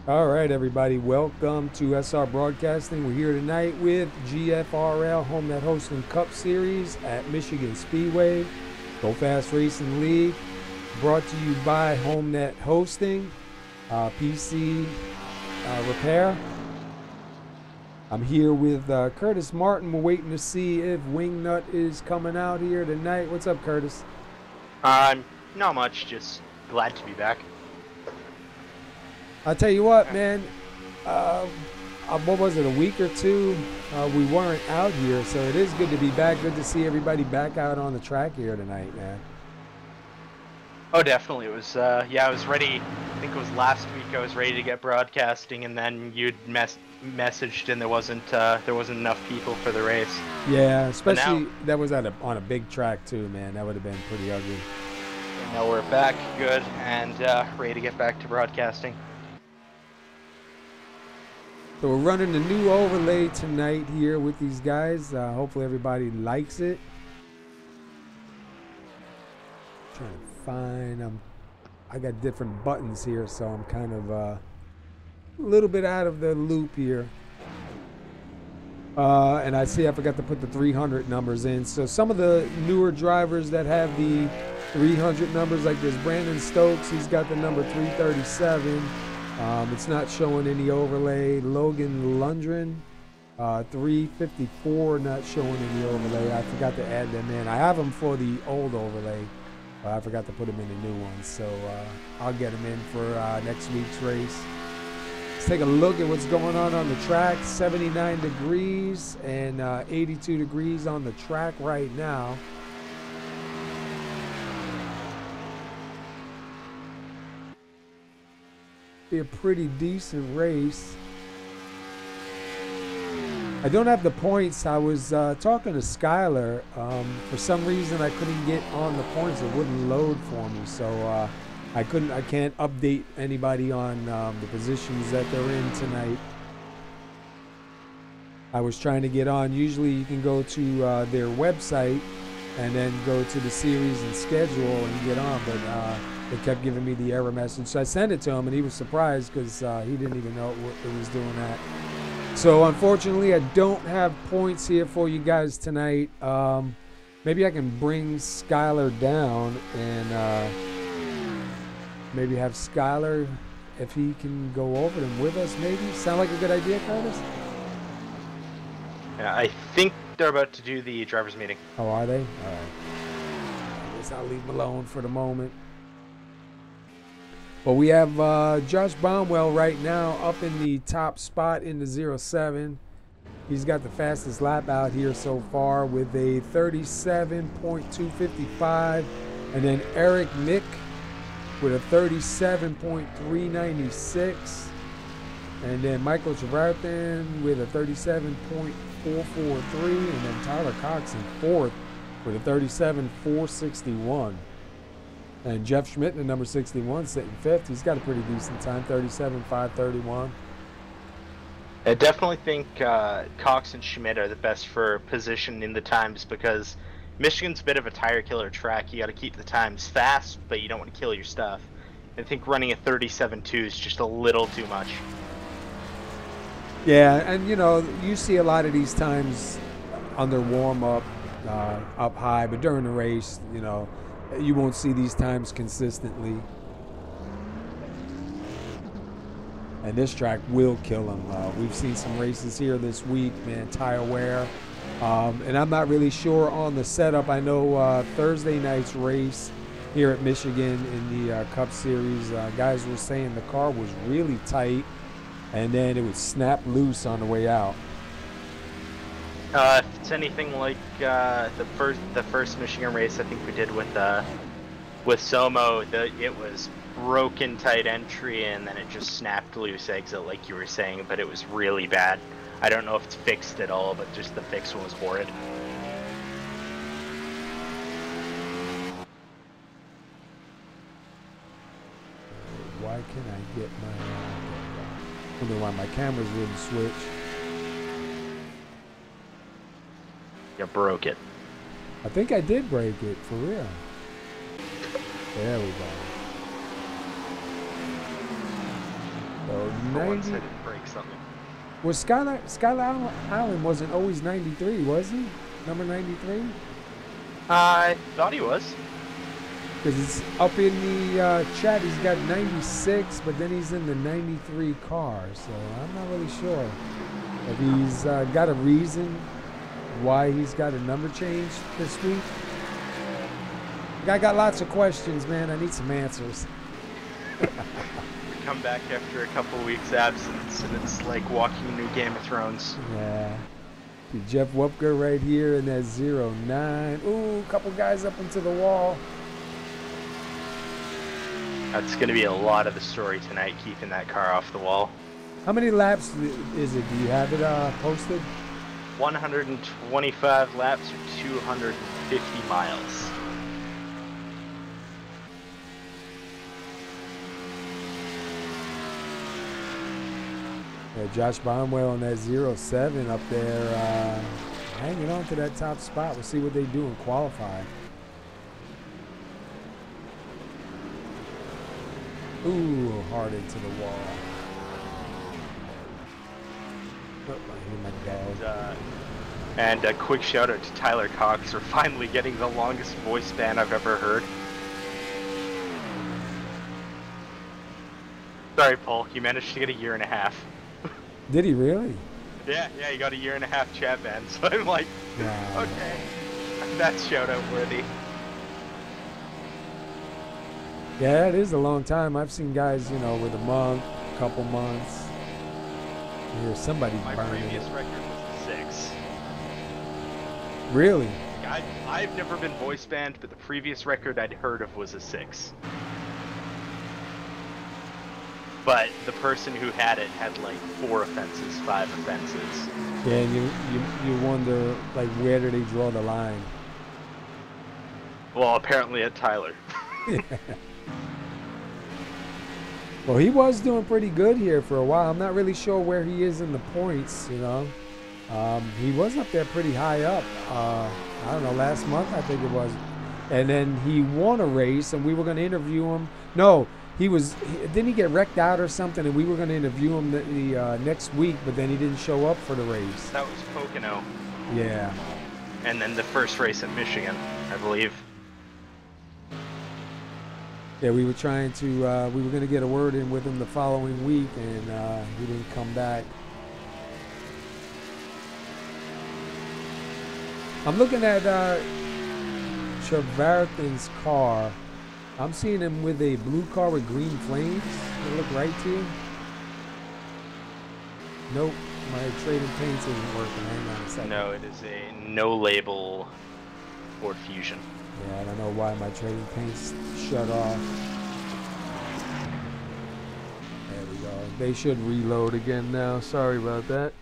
All right, everybody, welcome to SR Broadcasting. We're here tonight with GFRL Homenet Hosting Cup Series at Michigan Speedway, Go Fast Racing League, brought to you by Homenet Hosting, PC Repair. I'm here with Curtis Martin. We're waiting to see if Wingnut is coming out here tonight. What's up, Curtis? Not much, just glad to be back. I'll tell you what, man, what was it, a week or two? We weren't out here, so it is good to be back. Good to see everybody back out on the track here tonight, man. Oh, definitely. It was, I was ready. I think it was last week I was ready to get broadcasting, and then you'd messaged and there wasn't enough people for the race. Yeah, especially that was on a big track too, man. That would have been pretty ugly. And now we're back good and ready to get back to broadcasting. So we're running a new overlay tonight here with these guys. Hopefully everybody likes it. Trying to find I got different buttons here, so I'm kind of a little bit out of the loop here. And I see I forgot to put the 300 numbers in. So some of the newer drivers that have the 300 numbers, like this Brandon Stokes, he's got the number 337. It's not showing any overlay. Logan Lundgren, 354, not showing any overlay. I forgot to add them in. I have them for the old overlay. I forgot to put them in the new ones. So I'll get them in for next week's race. Let's take a look at what's going on the track. 79 degrees and 82 degrees on the track right now. Be a pretty decent race. I don't have the points. I was talking to Skylar. For some reason I couldn't get on the points. It wouldn't load for me, so I can't update anybody on the positions that they're in tonight. I was trying to get on. Usually you can go to their website and then go to the series and schedule and get on, but they kept giving me the error message. So I sent it to him, and he was surprised because he didn't even know it was doing that. So unfortunately, I don't have points here for you guys tonight. Maybe I can bring Skylar down and maybe have Skylar, if he can go over them with us, maybe. Sound like a good idea, Curtis? Yeah, I think they're about to do the driver's meeting. Oh, are they? All right. I guess I'll leave them alone for the moment. Well, we have Josh Baumwell right now up in the top spot in the 07. He's got the fastest lap out here so far with a 37.255. And then Eric Mick with a 37.396. And then Michael Trevarthen with a 37.443. And then Tyler Cox in fourth with a 37.461. And Jeff Schmidt in number 61 sitting fifth. He's got a pretty decent time, 37.531. I definitely think Cox and Schmidt are the best for position in the times because Michigan's a bit of a tire killer track. You got to keep the times fast, but you don't want to kill your stuff. I think running a 37.2 is just a little too much. Yeah, and you know, you see a lot of these times on their warm-up up high, but during the race, you know, you won't see these times consistently. And this track will kill them. We've seen some races here this week, man, tire wear. And I'm not really sure on the setup. I know Thursday night's race here at Michigan in the Cup Series, guys were saying the car was really tight, and then it would snap loose on the way out. If it's anything like the first Michigan race I think we did with Somo, it was broken tight entry and then it just snapped loose exit like you were saying, but it was really bad. I don't know if it's fixed at all, but just the fix was horrid. Why can't I get my I don't know why my cameras wouldn't switch. You broke it. I think I did break it, for real. There we go. So For once, 90. I didn't break something. Well, Skylar Island wasn't always 93, was he? Number 93? I thought he was. Because it's up in the chat, he's got 96, but then he's in the 93 car. So I'm not really sure if he's got a reason why he's got a number change this week. I got lots of questions, man. I need some answers. Come back after a couple weeks absence, and it's like walking a new Game of Thrones. Yeah. Jeff Wupker right here in that 09. Ooh, a couple guys up into the wall. That's going to be a lot of the story tonight, keeping that car off the wall. How many laps is it? Do you have it posted? 125 laps or 250 miles. Yeah, Josh Barnwell in that 07 up there, hanging on to that top spot. We'll see what they do in qualify. Ooh, hard into the wall. Oh, I hear my dog. And a quick shout out to Tyler Cox for finally getting the longest voice span I've ever heard. Sorry, Paul, you managed to get a year and a half. Did he really? Yeah, he got a year and a half chat ban, so I'm like, Wow. okay, that's shout out worthy. Yeah, it is a long time. I've seen guys, with a month, couple months. I hear somebody My burning previous it. record was a 6. Really? I've never been voice banned, but the previous record I'd heard of was a 6. But the person who had it had like 4 offenses, 5 offenses. Yeah, and you wonder, like, where do they draw the line? Well, apparently at Tyler. Well, he was doing pretty good here for a while. I'm not really sure where he is in the points, He was up there pretty high up. I don't know, last month I think it was. And then he won a race, and we were going to interview him. No, didn't he get wrecked out or something, and we were going to interview him the next week, but then he didn't show up for the race. That was Pocono. Yeah. And then the first race at Michigan, I believe. Yeah, we were trying to, we were going to get a word in with him the following week, and he didn't come back. I'm looking at Trevarthen's car. I'm seeing him with a blue car with green flames. Does it look right to you? Nope, my trading paints isn't working. Hang on a second. No, it is a no-label Ford Fusion. Yeah, I don't know why my trading paints shut off. There we go. They should reload again now. Sorry about that.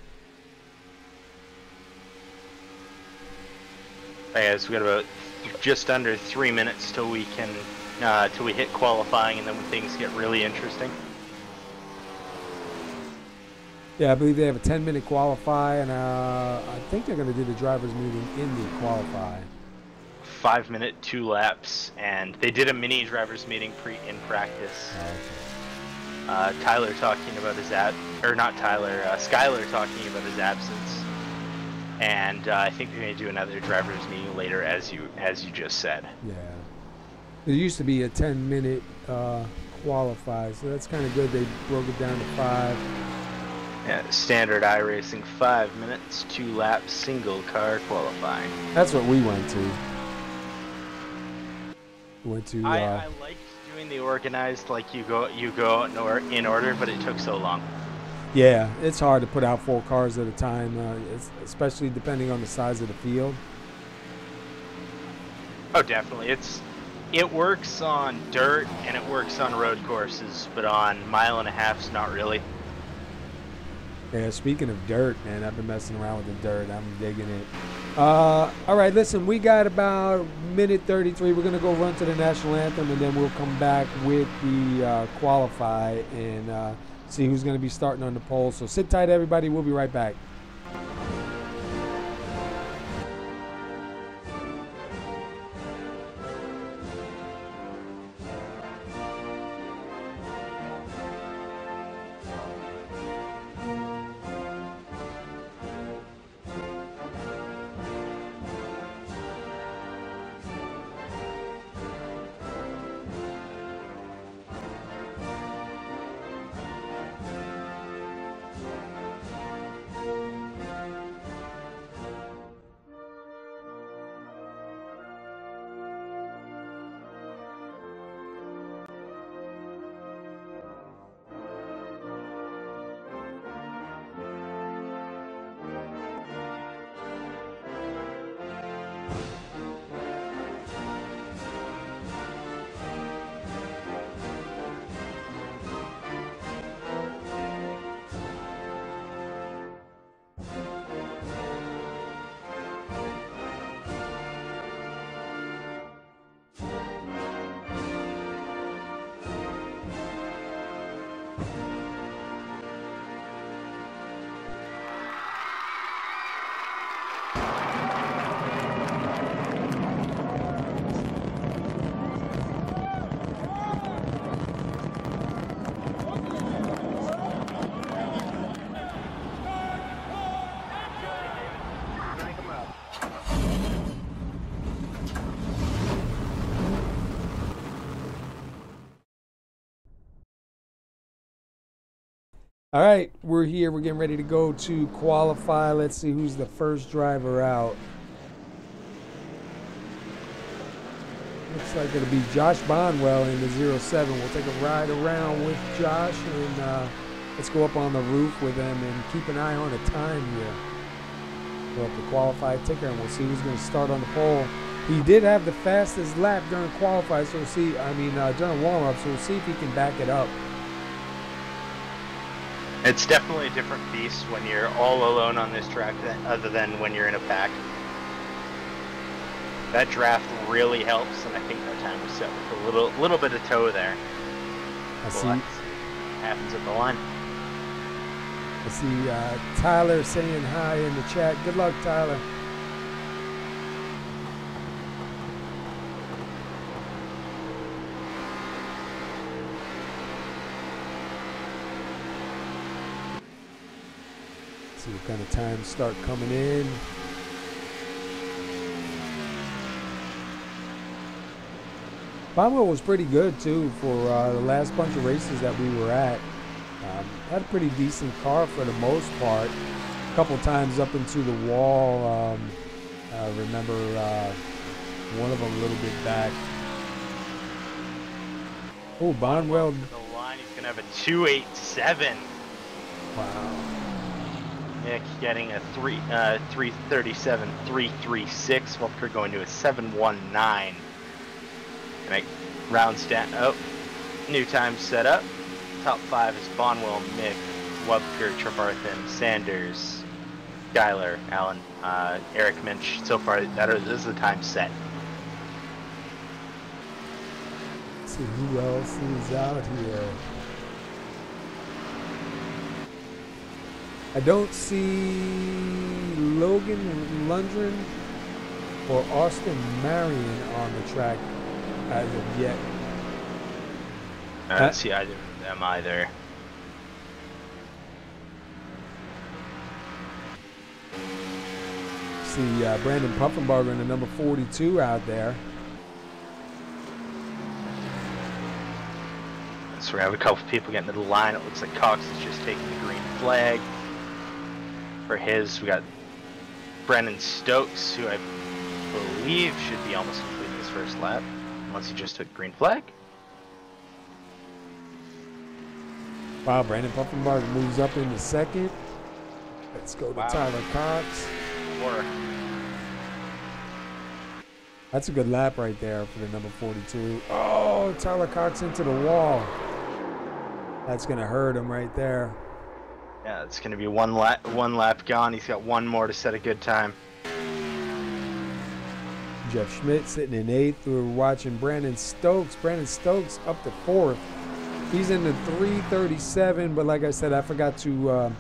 Okay, guys, we got about just under 3 minutes till we can, till we hit qualifying, and then when things get really interesting. Yeah, I believe they have a 10-minute qualify, and I think they're going to do the drivers' meeting in the qualify. 5-minute, 2 laps, and they did a mini drivers meeting in practice. Oh, okay. Tyler talking about his Skylar talking about his absence, and I think they're going to do another drivers meeting later, as you just said. Yeah, it used to be a 10-minute qualify, so that's kind of good. They broke it down to 5. Yeah, standard iRacing, 5 minutes, 2 laps, single car qualifying. That's what we went to. I liked doing the organized, like you go in order, but it took so long. Yeah, it's hard to put out 4 cars at a time, especially depending on the size of the field. Oh, definitely. It works on dirt and it works on road courses, but on 1.5 miles, not really. Yeah, speaking of dirt, man, I've been messing around with the dirt. I'm digging it. All right, listen, we got about minute 33. We're going to go run to the national anthem, and then we'll come back with the qualify and see who's going to be starting on the pole. So sit tight, everybody. We'll be right back. All right, we're here. We're getting ready to go to qualify. Let's see who's the first driver out. Looks like it'll be Josh Bonwell in the 07. We'll take a ride around with Josh and let's go up on the roof with him and keep an eye on the time here. Go up the qualify ticker and we'll see who's going to start on the pole. He did have the fastest lap during qualify, so we'll see. During warm-up, so we'll see if he can back it up. It's definitely a different beast when you're all alone on this track, other than when you're in a pack. That draft really helps, and I think that time was set with a little bit of toe there. I see. Happens at the line. I see Tyler saying hi in the chat. Good luck, Tyler. See what kind of times start coming in. Bonwell was pretty good too for the last bunch of races that we were at. Had a pretty decent car for the most part. A couple times up into the wall. I remember one of them a little bit back. Oh, Bonwell. To the line, he's gonna have a 2.87. Wow. Nick getting a 3:37, 3:36. Wupker going to a 7:19. And it rounds down. Oh, new time set up. Top 5 is Bonwell, Mick, Wupker, Trevarthen, Sanders, Skyler, Allen, Eric Minch. So far, this is the time set. Let's see who else is out here. I don't see Logan Lundgren or Austin Marion on the track as of yet. I don't see either of them either. See Brandon Puffenbarger in the number 42 out there. So we have a couple people getting to the line. It looks like Cox is just taking the green flag. For his, we got Brennan Stokes, who I believe should be almost completing his first lap, once he just took green flag. Wow, Brandon Puffenbarger moves up into second. Let's go to Tyler Cox. That's a good lap right there for the number 42. Oh, Tyler Cox into the wall. That's going to hurt him right there. Yeah, it's going to be one lap gone. He's got one more to set a good time. Jeff Schmidt sitting in 8th. We're watching Brandon Stokes. Brandon Stokes up to 4th. He's in the 3:37, but like I said, I forgot to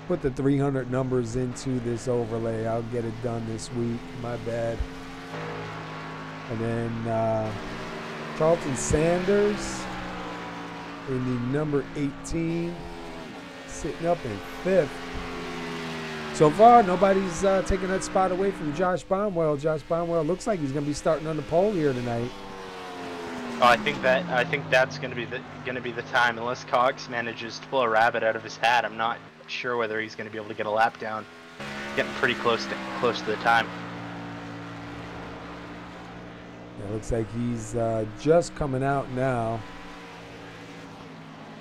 put the 300 numbers into this overlay. I'll get it done this week. My bad. And then Charlton Sanders in the number 18. Sitting up in 5th. So far, nobody's taking that spot away from Josh Bonwell. Josh Bonwell looks like he's going to be starting on the pole here tonight. Oh, I think that's going to be the time, unless Cox manages to pull a rabbit out of his hat. I'm not sure whether he's going to be able to get a lap down. Getting pretty close to the time. It looks like he's just coming out now.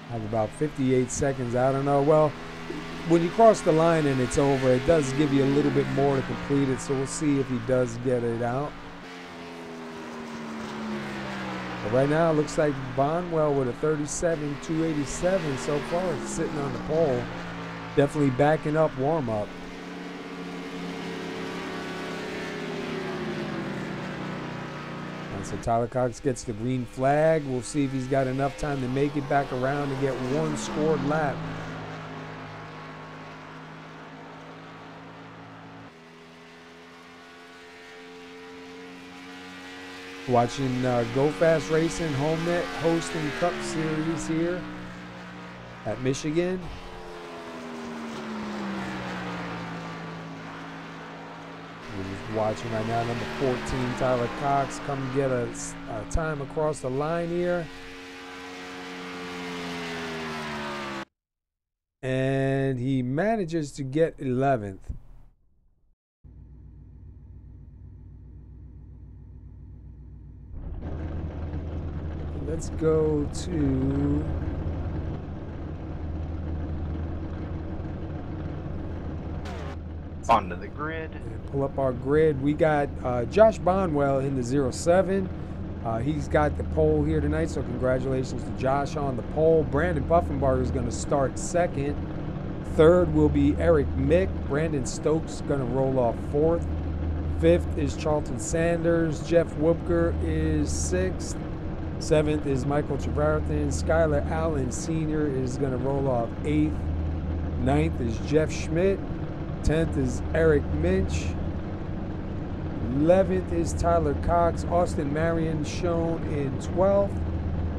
Have about 58 seconds. I don't know. Well, when you cross the line and it's over, it does give you a little bit more to complete it. So we'll see if he does get it out. But right now, it looks like Bonwell with a 37.287 so far is sitting on the pole. Definitely backing up warm-up. So Tyler Cox gets the green flag. We'll see if he's got enough time to make it back around and get one scored lap. Watching Go Fast Racing Homenet hosting Cup Series here at Michigan. We're watching right now number 14, Tyler Cox, come get a time across the line here. and he manages to get 11th. Let's go to onto the grid. Pull up our grid. We got Josh Bonwell in the 07. He's got the pole here tonight, so congratulations to Josh on the pole. Brandon Puffenbarger is going to start second. Third will be Eric Mick. Brandon Stokes is going to roll off fourth. Fifth is Charlton Sanders. Jeff Woopker is sixth. Seventh is Michael Trevarthen. Skylar Allen Sr. is going to roll off eighth. Ninth is Jeff Schmidt. 10th is Eric Minch. 11th is Tyler Cox. Austin Marion shown in 12th.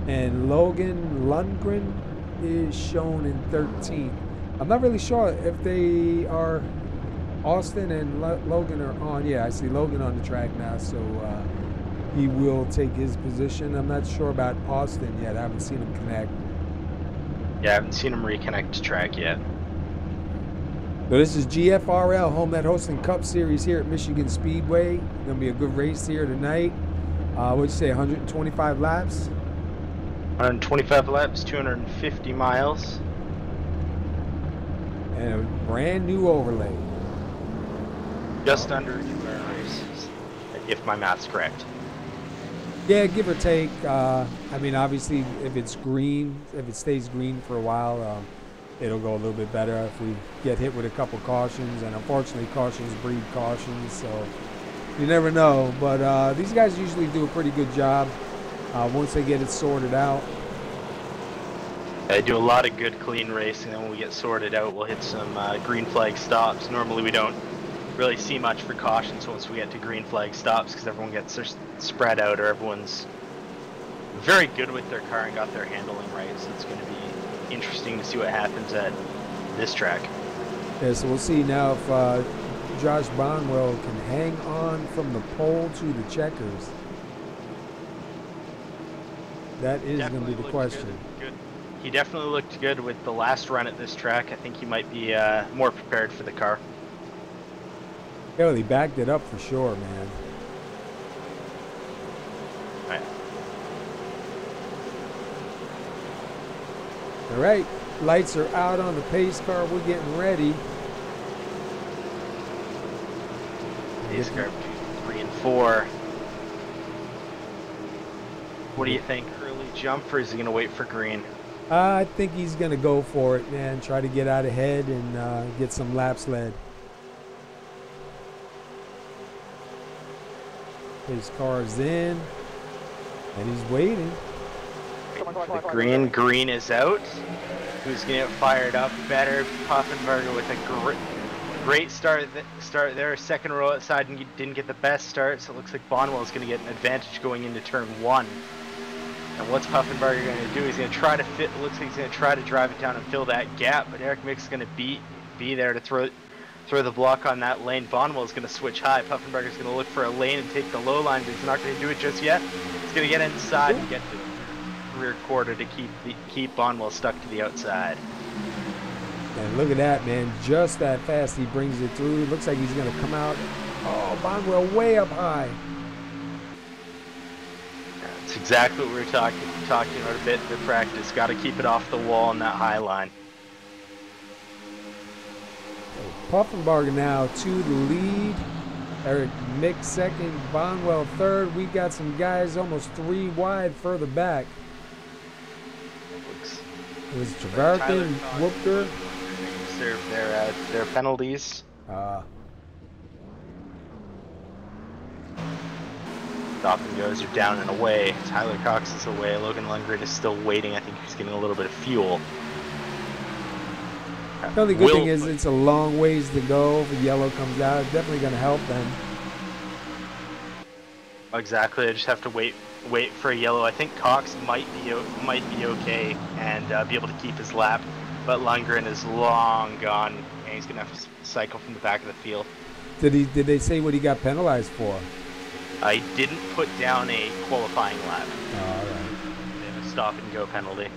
And Logan Lundgren is shown in 13th. I'm not really sure if they are, Austin and Logan are on. Yeah, I see Logan on the track now, so he will take his position. I'm not sure about Austin yet. I haven't seen him connect. Yeah, I haven't seen him reconnect to track yet. So this is GFRL Homenet hosting Cup Series here at Michigan Speedway. Gonna be a good race here tonight. What'd you say, 125 laps? 125 laps, 250 miles. And a brand new overlay. Just under 2 hour races, if my math's correct. Yeah, give or take. I mean, obviously, if it's green, if it stays green for a while, it'll go a little bit better if we get hit with a couple cautions. And unfortunately, cautions breed cautions, so you never know. But these guys usually do a pretty good job once they get it sorted out. I do a lot of good clean racing, and when we get sorted out, we'll hit some green flag stops. Normally we don't really see much for cautions once we get to green flag stops because everyone gets spread out, or everyone's very good with their car and got their handling right, so it's going to be interesting to see what happens at this track. Yeah, so we'll see now if Josh Bonwell can hang on from the pole to the checkers. That is going to be the question. Good. He definitely looked good with the last run at this track. I think he might be more prepared for the car. Yeah, well, he backed it up for sure, man. All right. All right, lights are out on the pace car. We're getting ready. Pace car 3 and 4. What do you think? Early jump, or is he going to wait for green? I think he's going to go for it, man. Try to get out ahead and get some laps led. His car's in, and he's waiting. The green is out. Who's going to get fired up better? Poffenberger with a great start there. Second row outside, and didn't get the best start, so it looks like Bonwell is going to get an advantage going into turn 1. And what's Puffenberger going to do? He's going to try to fit. Looks like he's going to try to drive it down and fill that gap. But Eric Mick's going to be there to throw the block on that lane. Bonwell is going to switch high. Puffenberger's going to look for a lane and take the low line, but he's not going to do it just yet. He's going to get inside and get to the rear quarter to keep Bonwell stuck to the outside. And look at that, man! Just that fast he brings it through. Looks like he's going to come out. Oh, Bonwell way up high. That's exactly what we were talking about a bit in the practice. Got to keep it off the wall on that high line. Puffenbarger now to the lead. Eric Mick second, Bonwell third. We got some guys almost 3 wide further back. It was Trevarthen, Woopker. Serve their penalties. Stop and goes are down and away. Tyler Cox is away. Logan Lundgren is still waiting. I think he's getting a little bit of fuel. The only good thing is it's a long ways to go. If the yellow comes out, it's definitely going to help them. Exactly. I just have to wait for a yellow. I think Cox might be okay and be able to keep his lap, but Lundgren is long gone, and he's going to have to cycle from the back of the field. Did they say what he got penalized for? I didn't put down a qualifying lap. Oh, all right. They have a stop and go penalty.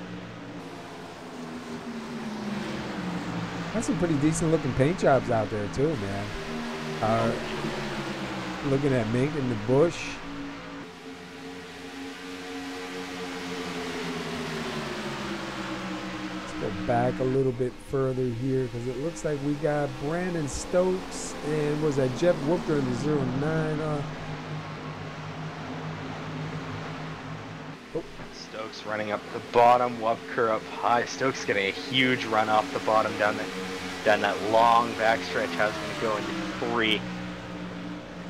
Got some pretty decent looking paint jobs out there too, man. Looking at Mink in the bush. Let's go back a little bit further here because it looks like we got Brandon Stokes and was that Jeff Wooker in the 09. Stokes running up the bottom, Wubker up high. Stokes getting a huge run off the bottom down that long backstretch. How's going to go into 3. I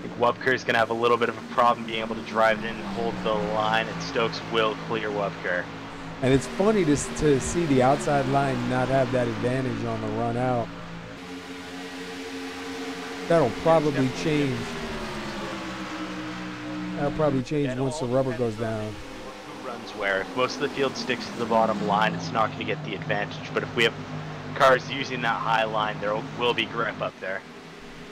think Wubker's going to have a little bit of a problem being able to drive it in and hold the line, and Stokes will clear Wubker. And it's funny to see the outside line not have that advantage on the run out. That'll probably change. That'll probably change once the rubber goes down. Where if most of the field sticks to the bottom line, it's not going to get the advantage. But if we have cars using that high line, there will be grip up there.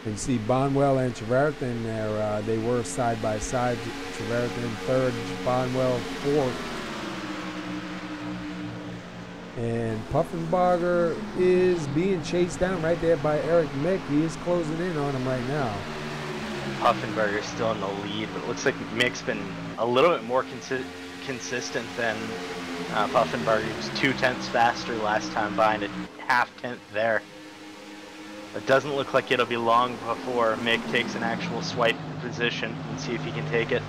You can see Bonwell and Trevarthen there. They were side by side. Trevarthen 3rd, Bonwell 4th. And Puffenbarger is being chased down right there by Eric Mick. He is closing in on him right now. Puffenbarger's still in the lead, but it looks like Mick's been a little bit more consistent than Puffenbarger. He was 0.2 faster last time by, and a 0.5 tenth there. It doesn't look like it'll be long before Mick takes an actual swipe position and see if he can take it.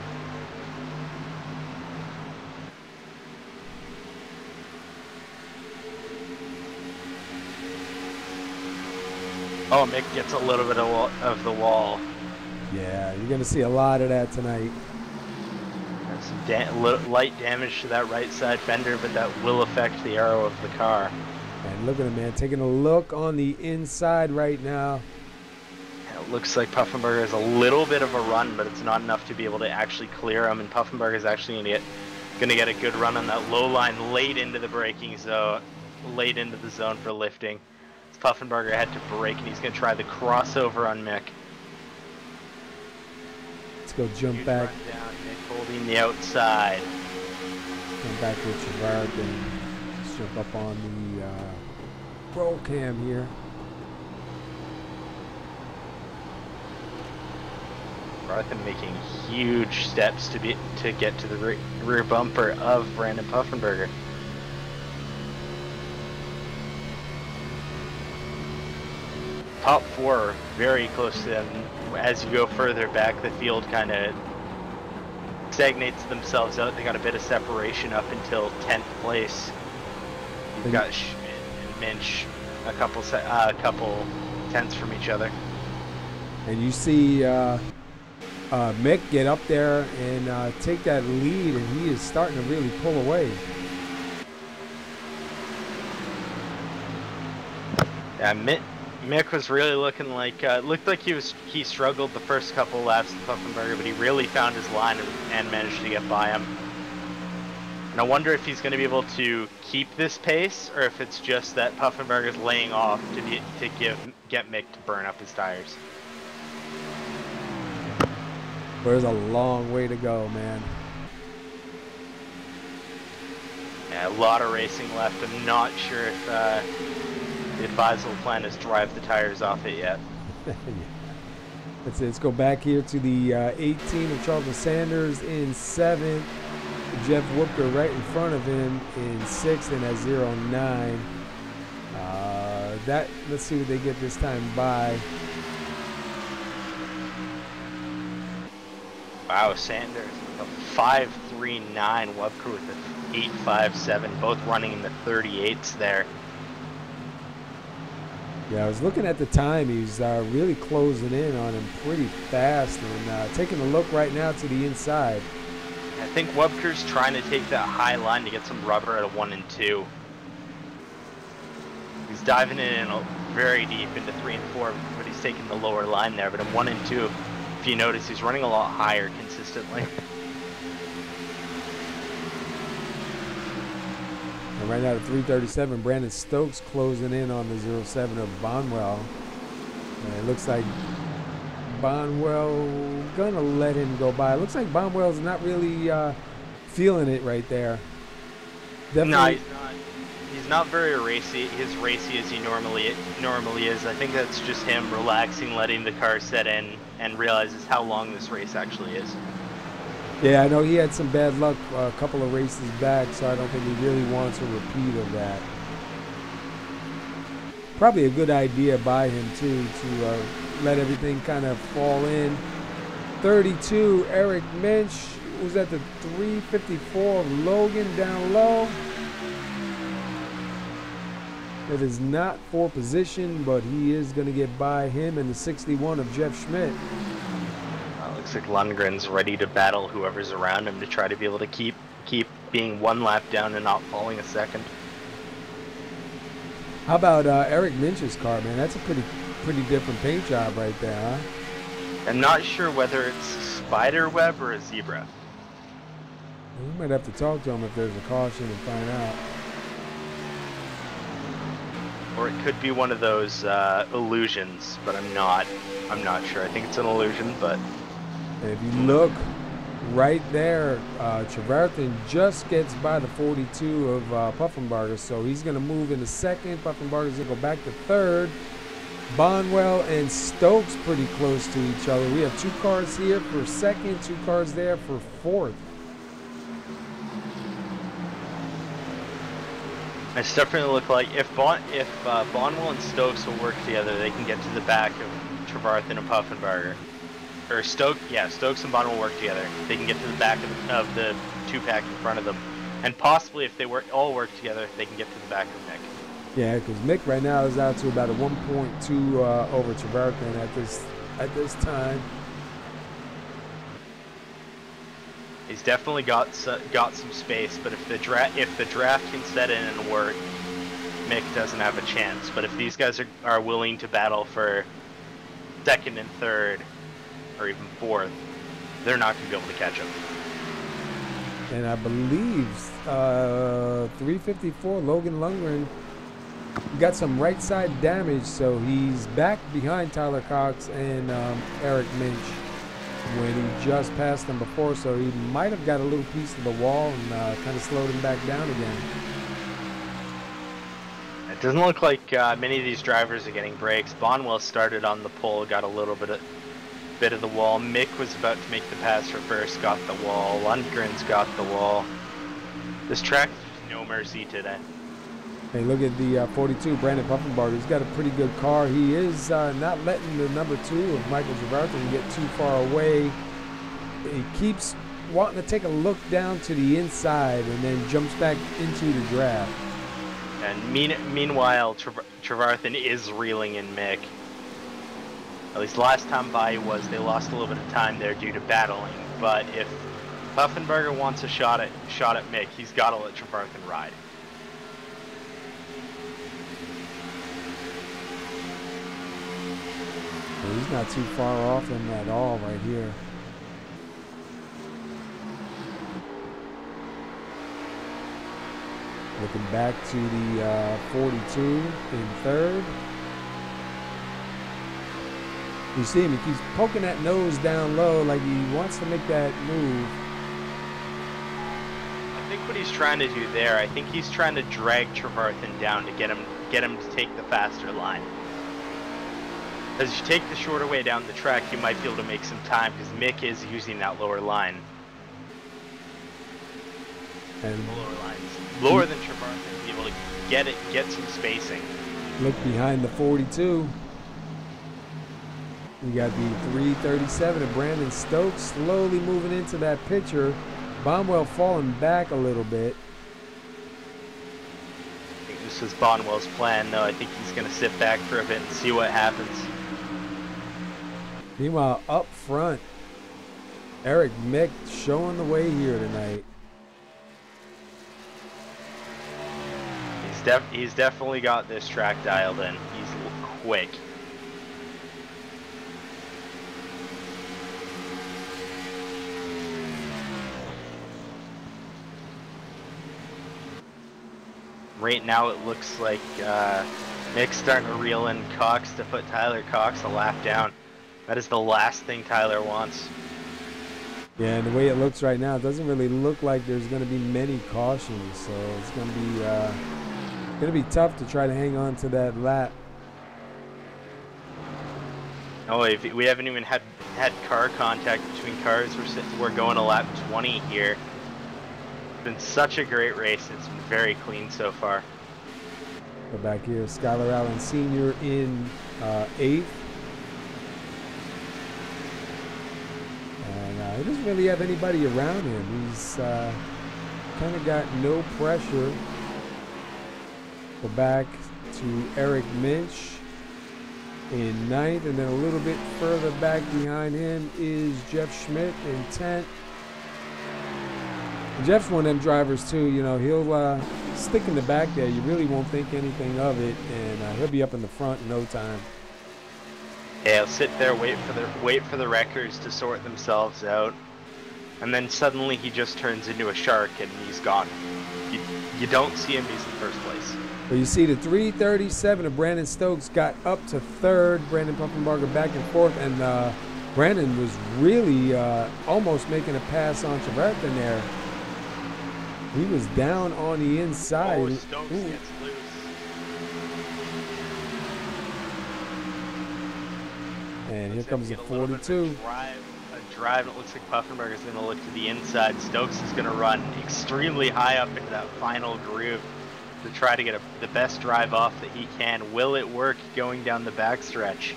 Oh, Mick gets a little bit of the wall. Yeah, you're going to see a lot of that tonight. Some light damage to that right side fender, but that will affect the aero of the car. And look at him, man, taking a look on the inside right now. And it looks like Puffenbarger has a little bit of a run, but it's not enough to be able to actually clear him. And Puffenbarger is actually going to get a good run on that low line late into the braking zone, late into the zone for lifting. So Puffenbarger had to brake, and he's going to try the crossover on Mick. Let's go jump back. Down, Mick holding the outside. Come back with Trevarthen. Let's jump up on the roll cam here. Trevarthen making huge steps to get to the rear bumper of Brandon Puffenbarger. Top 4 are very close to them. As you go further back, the field kind of stagnates themselves out. They got a bit of separation up until 10th place. You've got Schmidt and Minch a couple tenths from each other. And you see Mick get up there and take that lead, and he is starting to really pull away. Yeah, Mick was really looking like looked like he struggled the first couple laps of Puffenbarger, but he really found his line and managed to get by him. And I wonder if he's going to be able to keep this pace, or if it's just that Puffenbarger's laying off to get Mick to burn up his tires. There's a long way to go, man. Yeah, a lot of racing left. I'm not sure if the advisable plan is drive the tires off it yet. Let's go back here to the 18 of Charles Sanders in 7th. Jeff Wooker right in front of him in 6th and at 09. Let's see what they get this time by. Wow, Sanders with a 5.39, Webker with a 8.57, both running in the 38s there. Yeah, I was looking at the time. He's really closing in on him pretty fast, and taking a look right now to the inside. I think Webker's trying to take that high line to get some rubber at a 1 and 2. He's diving in very deep into 3 and 4, but he's taking the lower line there. But in 1 and 2, if you notice, he's running a lot higher consistently. And right now at 3:37, Brandon Stokes closing in on the 07 of Bonwell. And it looks like Bonwell gonna let him go by. It looks like Bonwell's not really feeling it right there. Definitely. No, he's not very racy as he normally is. I think that's just him relaxing, letting the car set in, and realizes how long this race actually is. Yeah, I know he had some bad luck a couple of races back, so I don't think he really wants a repeat of that. Probably a good idea by him too, to let everything kind of fall in. 32, Eric Minch was at the 354 of Logan down low. It is not for position, but he is going to get by him in the 61 of Jeff Schmidt. Looks like Lundgren's ready to battle whoever's around him to try to be able to keep being one lap down and not falling a second. How about Eric Minch's car, man? That's a pretty different paint job right there, huh? I'm not sure whether it's a spider web or a zebra. We might have to talk to him if there's a caution and find out. Or it could be one of those illusions, but I'm not sure. I think it's an illusion, but and if you look right there, Trevarthen just gets by the 42 of Puffenbarger, so he's going to move into second. Puffenbarger's going to go back to third. Bonwell and Stokes pretty close to each other. We have 2 cars here for second, 2 cars there for fourth. it's definitely look like if Bonwell and Stokes will work together, they can get to the back of Trevarthen and Puffenbarger. Or Stokes and Bonwell work together. They can get to the back of the 2-pack in front of them, and possibly if they all work together, they can get to the back of Mick. Yeah, because Mick right now is out to about a 1.2 over Trevarthen at this time. He's definitely got some space, but if the draft can set in and work, Mick doesn't have a chance. But if these guys are willing to battle for second and third, or even fourth, they're not going to be able to catch him. And I believe 354 Logan Lundgren got some right side damage, so he's back behind Tyler Cox and Eric Minch when he just passed them before, so he might have got a little piece of the wall and kind of slowed him back down again. It doesn't look like many of these drivers are getting breaks. Bonwell started on the pole, got a little bit of the wall. Mick was about to make the pass for first, got the wall. Lundgren's got the wall. This track is no mercy today. Hey, look at the 42, Brandon Puffenbarger. He's got a pretty good car. He is not letting the number 2 of Michael Trevarthen get too far away. He keeps wanting to take a look down to the inside and then jumps back into the draft. And meanwhile, Trevarthen is reeling in Mick. At least last time by they lost a little bit of time there due to battling. But if Puffenbarger wants a shot at Mick, he's got to let Trevarthen ride. He's not too far off him at all right here. Looking back to the 42 in third. You see him, he keeps poking that nose down low like he wants to make that move. I think what he's trying to do there, I think he's trying to drag Trevarthen down to get him to take the faster line. As you take the shorter way down the track, you might be able to make some time because Mick is using that lower line. And lower than Trevarthen, be able to get some spacing. Look behind the 42. You got the 337 of Brandon Stokes slowly moving into that picture. Bonwell falling back a little bit. I think this was Bonwell's plan, though. I think he's going to sit back for a bit and see what happens. Meanwhile, up front, Eric Mick showing the way here tonight. He's definitely got this track dialed in. He's quick. Right now it looks like Mick's starting to reel in Cox to put Tyler Cox a lap down. That is the last thing Tyler wants. Yeah, and the way it looks right now, it doesn't really look like there's going to be many cautions. So it's going to be Gonna be tough to try to hang on to that lap. Oh, we haven't even had car contact between cars. We're going to lap 20 here. It's been such a great race. It's been very clean so far. Go back here, Skylar Allen Sr. in 8th. And he doesn't really have anybody around him. He's kind of got no pressure. Go back to Eric Minch in 9th, and then a little bit further back behind him is Jeff Schmidt in 10th. And Jeff's one of them drivers too, you know, he'll stick in the back there. You really won't think anything of it, and he'll be up in the front in no time. Yeah, he'll sit there, wait for the wreckers to sort themselves out, and then suddenly he just turns into a shark and he's gone. You don't see him, he's in first place. Well, you see the 337 of Brandon Stokes got up to 3rd. Brandon Puffenbarger back and forth, and Brandon was really almost making a pass on Trevarthen there. He was down on the inside. Oh, Stokes gets loose. And here comes the 42. A drive. It looks like Puffenberg is going to look to the inside. Stokes is going to run extremely high up into that final groove to try to get the best drive off that he can. Will it work going down the backstretch?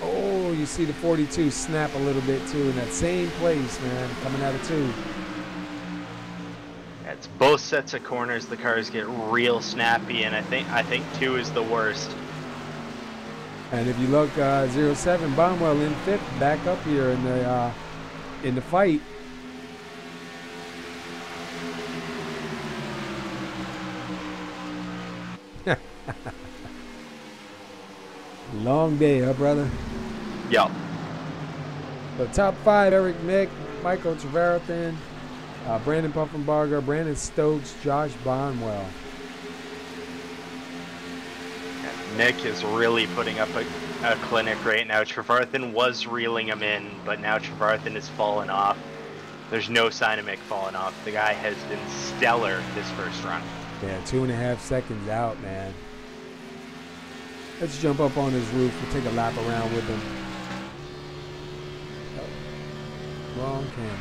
Oh, you see the 42 snap a little bit too in that same place, man, coming out of 2. It's both sets of corners. The cars get real snappy, and I think 2 is the worst. And if you look, 07 Bonwell in 5th, back up here in the fight. Long day, huh, brother? Yup. The top 5: Eric Mick, Michael Trevarthen, Brandon Puffenbarger, Brandon Stokes, Josh Bonwell. Nick is really putting up a clinic right now. Trevarthen was reeling him in, but now Trevarthen has fallen off. There's no sign of Mick falling off. The guy has been stellar this first run. Yeah, 2.5 seconds out, man. Let's jump up on his roof. We'll take a lap around with him. Oh, wrong camera.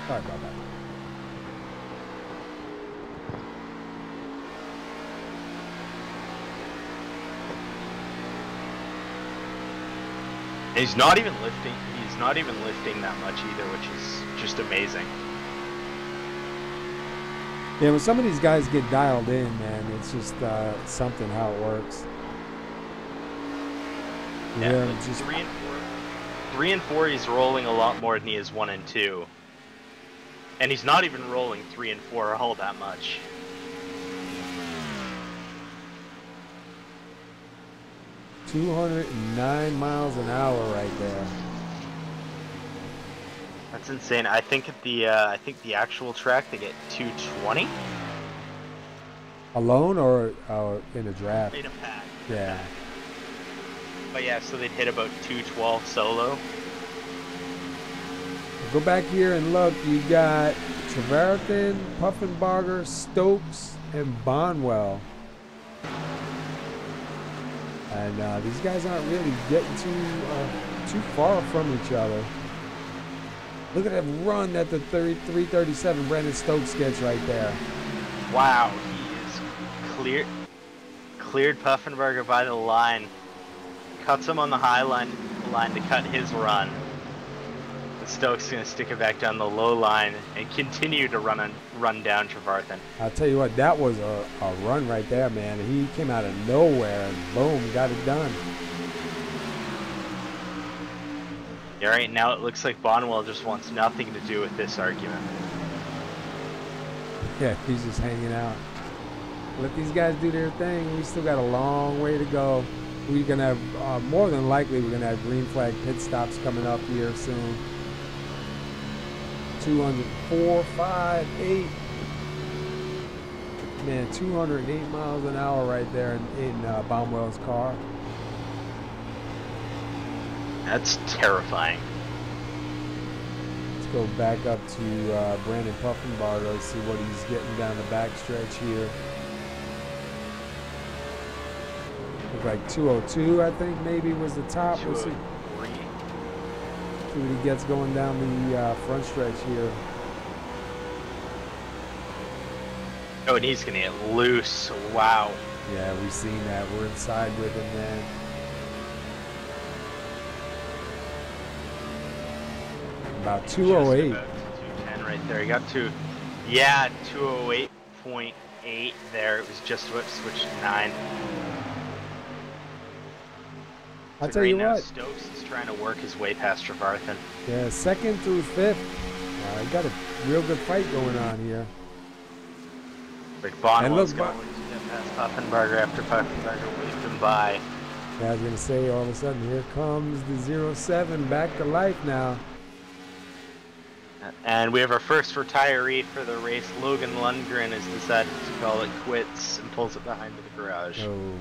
Sorry about that. He's not even lifting. He's not even lifting that much either, which is just amazing. Yeah, when some of these guys get dialed in, man, it's just something how it works. Yeah, like just 3 and 4. 3 and 4, he's rolling a lot more than he is 1 and 2, and he's not even rolling 3 and 4 all that much. $209 miles an hour right there. That's insane. I think at the actual track they get 220. Alone or in a draft? In a pack. Yeah. But yeah, so they'd hit about 212 solo. Go back here and look. You got Trevarthen, Puffenbarger, Stokes, and Bonwell. And these guys aren't really getting too far from each other. Look at that run that the 337 Brandon Stokes gets right there. Wow, he is cleared Puffenberger by the line. Cuts him on the high line to cut his run. But Stokes is going to stick it back down the low line and continue to run down Trevarthen. I'll tell you what, that was a run right there, man. He came out of nowhere and boom, got it done. Yeah, right now it looks like Bonwell just wants nothing to do with this argument. Yeah, he's just hanging out. Let these guys do their thing. We still got a long way to go. We're going to have, more than likely, we're going to have green flag pit stops coming up here soon. 204, 5, 8. Man, 208 miles an hour right there in Baumwell's car. That's terrifying. Let's go back up to Brandon Puffenbarger. Let's see what he's getting down the backstretch here. Looked like 202, I think maybe was the top. We'll see. 203. See what he gets going down the front stretch here. Oh, and he's gonna get loose. Wow. Yeah, we've seen that. We're inside with him, man. About 208. Just about 210 right there. He got to, yeah, 208.8 there. It was just what switched to 9. I'll tell you now what. Stokes is trying to work his way past Trevarthen. Yeah, 2nd through 5th. He got a real good fight going on here. Rick Bond And was look, going to get past Puffenberger after Puffenberger waved him by. Yeah, I was going to say, all of a sudden, here comes the 07 back to life now. And we have our first retiree for the race. Logan Lundgren has decided to call it quits and pulls it behind to the garage. Oh.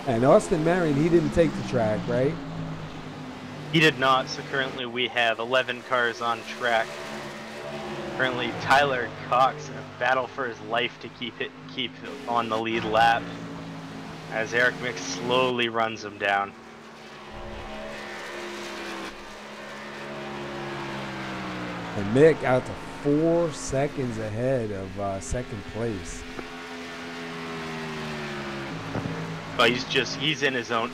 And Austin Marion, he didn't take the track, right? He did not, so currently we have 11 cars on track. Currently Tyler Cox in a battle for his life to keep on the lead lap as Eric Mick slowly runs him down. And Mick out to 4 seconds ahead of 2nd place. But he's in his own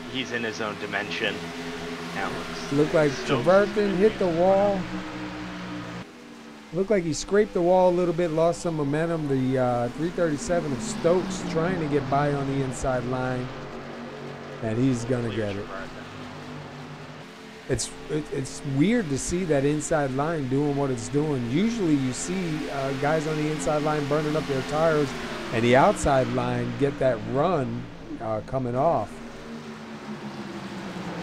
dimension. Now Looked like Trevarthen hit the wall. Looked like he scraped the wall a little bit, lost some momentum. The 337 of Stokes trying to get by on the inside line, and he's gonna get it. It's weird to see that inside line doing what it's doing. Usually you see guys on the inside line burning up their tires, and the outside line get that run coming off.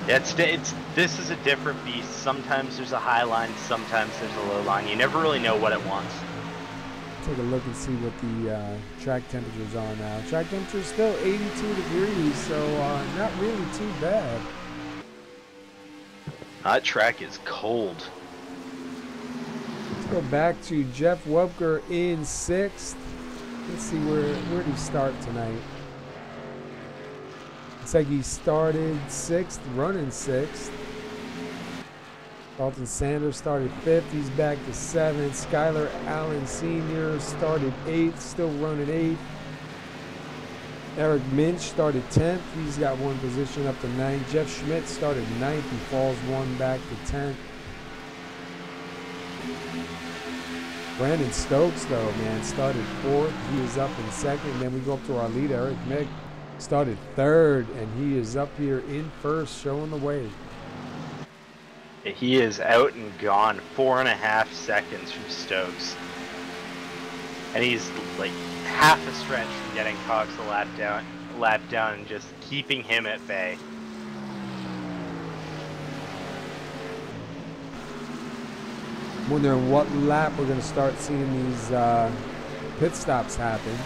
Yeah, this is a different beast. Sometimes there's a high line, sometimes there's a low line. You never really know what it wants. Take a look and see what the track temperatures are now. Track temperature is still 82 degrees, so not really too bad. That track is cold. Let's go back to Jeff Webker in 6th. Let's see where did he start tonight. Looks like he started 6th, running 6th. Dalton Sanders started 5th. He's back to 7th. Skylar Allen Sr. started 8th, still running 8th. Eric Minch started 10th. He's got 1 position up to 9th. Jeff Schmidt started 9th. He falls 1 back to 10th. Brandon Stokes, though, man, started 4th. He is up in 2nd. And then we go up to our leader, Eric Mick. Started 3rd, and he is up here in 1st, showing the way. He is out and gone, 4.5 seconds from Stokes. And he's like half a stretch from getting Cox a lap down and just keeping him at bay. I'm wondering what lap we're going to start seeing these pit stops happen.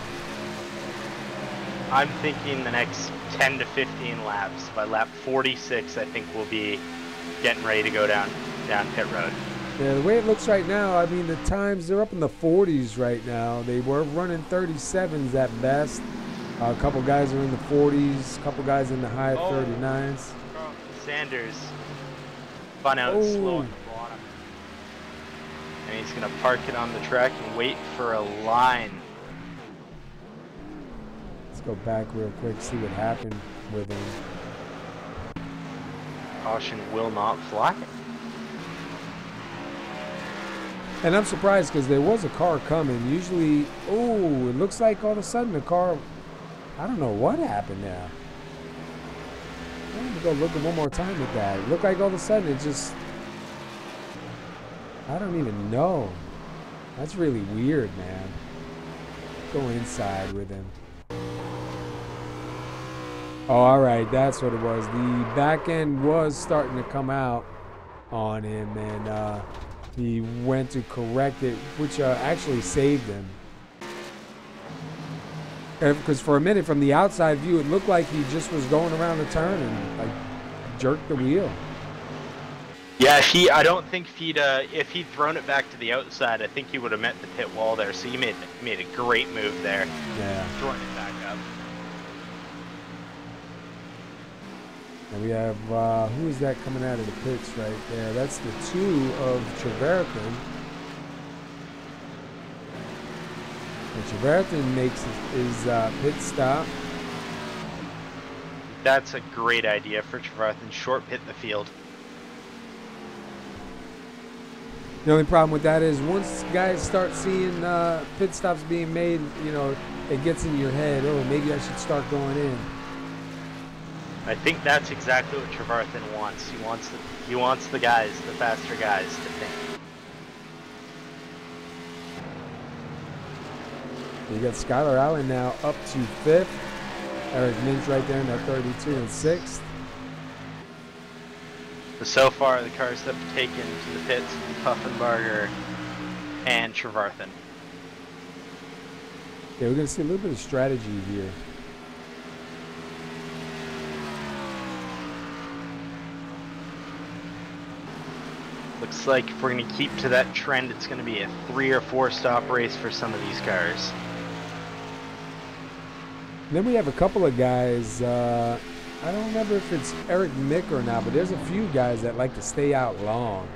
I'm thinking the next 10 to 15 laps. By lap 46, I think we'll be getting ready to go down pit road. Yeah, the way it looks right now, I mean, the times, they're up in the 40s right now. They were running 37s at best. A couple guys are in the 40s, a couple guys in the high 39s. Sanders spun out slow at the bottom. And he's going to park it on the track and wait for a line. Let's go back real quick, see what happened with him. Caution will not fly. And I'm surprised because there was a car coming. Usually, it looks like all of a sudden the car, I don't know what happened there. I'm going to go look at one more time at that. It looked like all of a sudden it just, I don't even know. That's really weird, man. Go inside with him. Oh, all right, that's what it was. The back end was starting to come out on him, and he went to correct it, which actually saved him. Because for a minute, from the outside view, it looked like he just was going around the turn and like jerked the wheel. Yeah, I don't think if he'd thrown it back to the outside, I think he would have met the pit wall there. So he made a great move there. Yeah. Throwing it back up. And we have, who is that coming out of the pits right there? That's the 2 of Trevarthen. And Trevarthen makes his pit stop. That's a great idea for Trevarthen. Short pit in the field. The only problem with that is once guys start seeing pit stops being made, you know, it gets in your head, oh, maybe I should start going in. I think that's exactly what Trevarthen wants. He wants the guys, the faster guys, to think. You got Skylar Allen now up to 5th. Eric Minch right there in that 32 and 6th. So far, the cars that have taken to the pits, Puffenbarger and Trevarthen. Yeah, we're going to see a little bit of strategy here. Looks like if we're going to keep to that trend, it's going to be a 3 or 4 stop race for some of these cars. Then we have a couple of guys, I don't remember if it's Eric Mick or not, but there's a few guys that like to stay out long.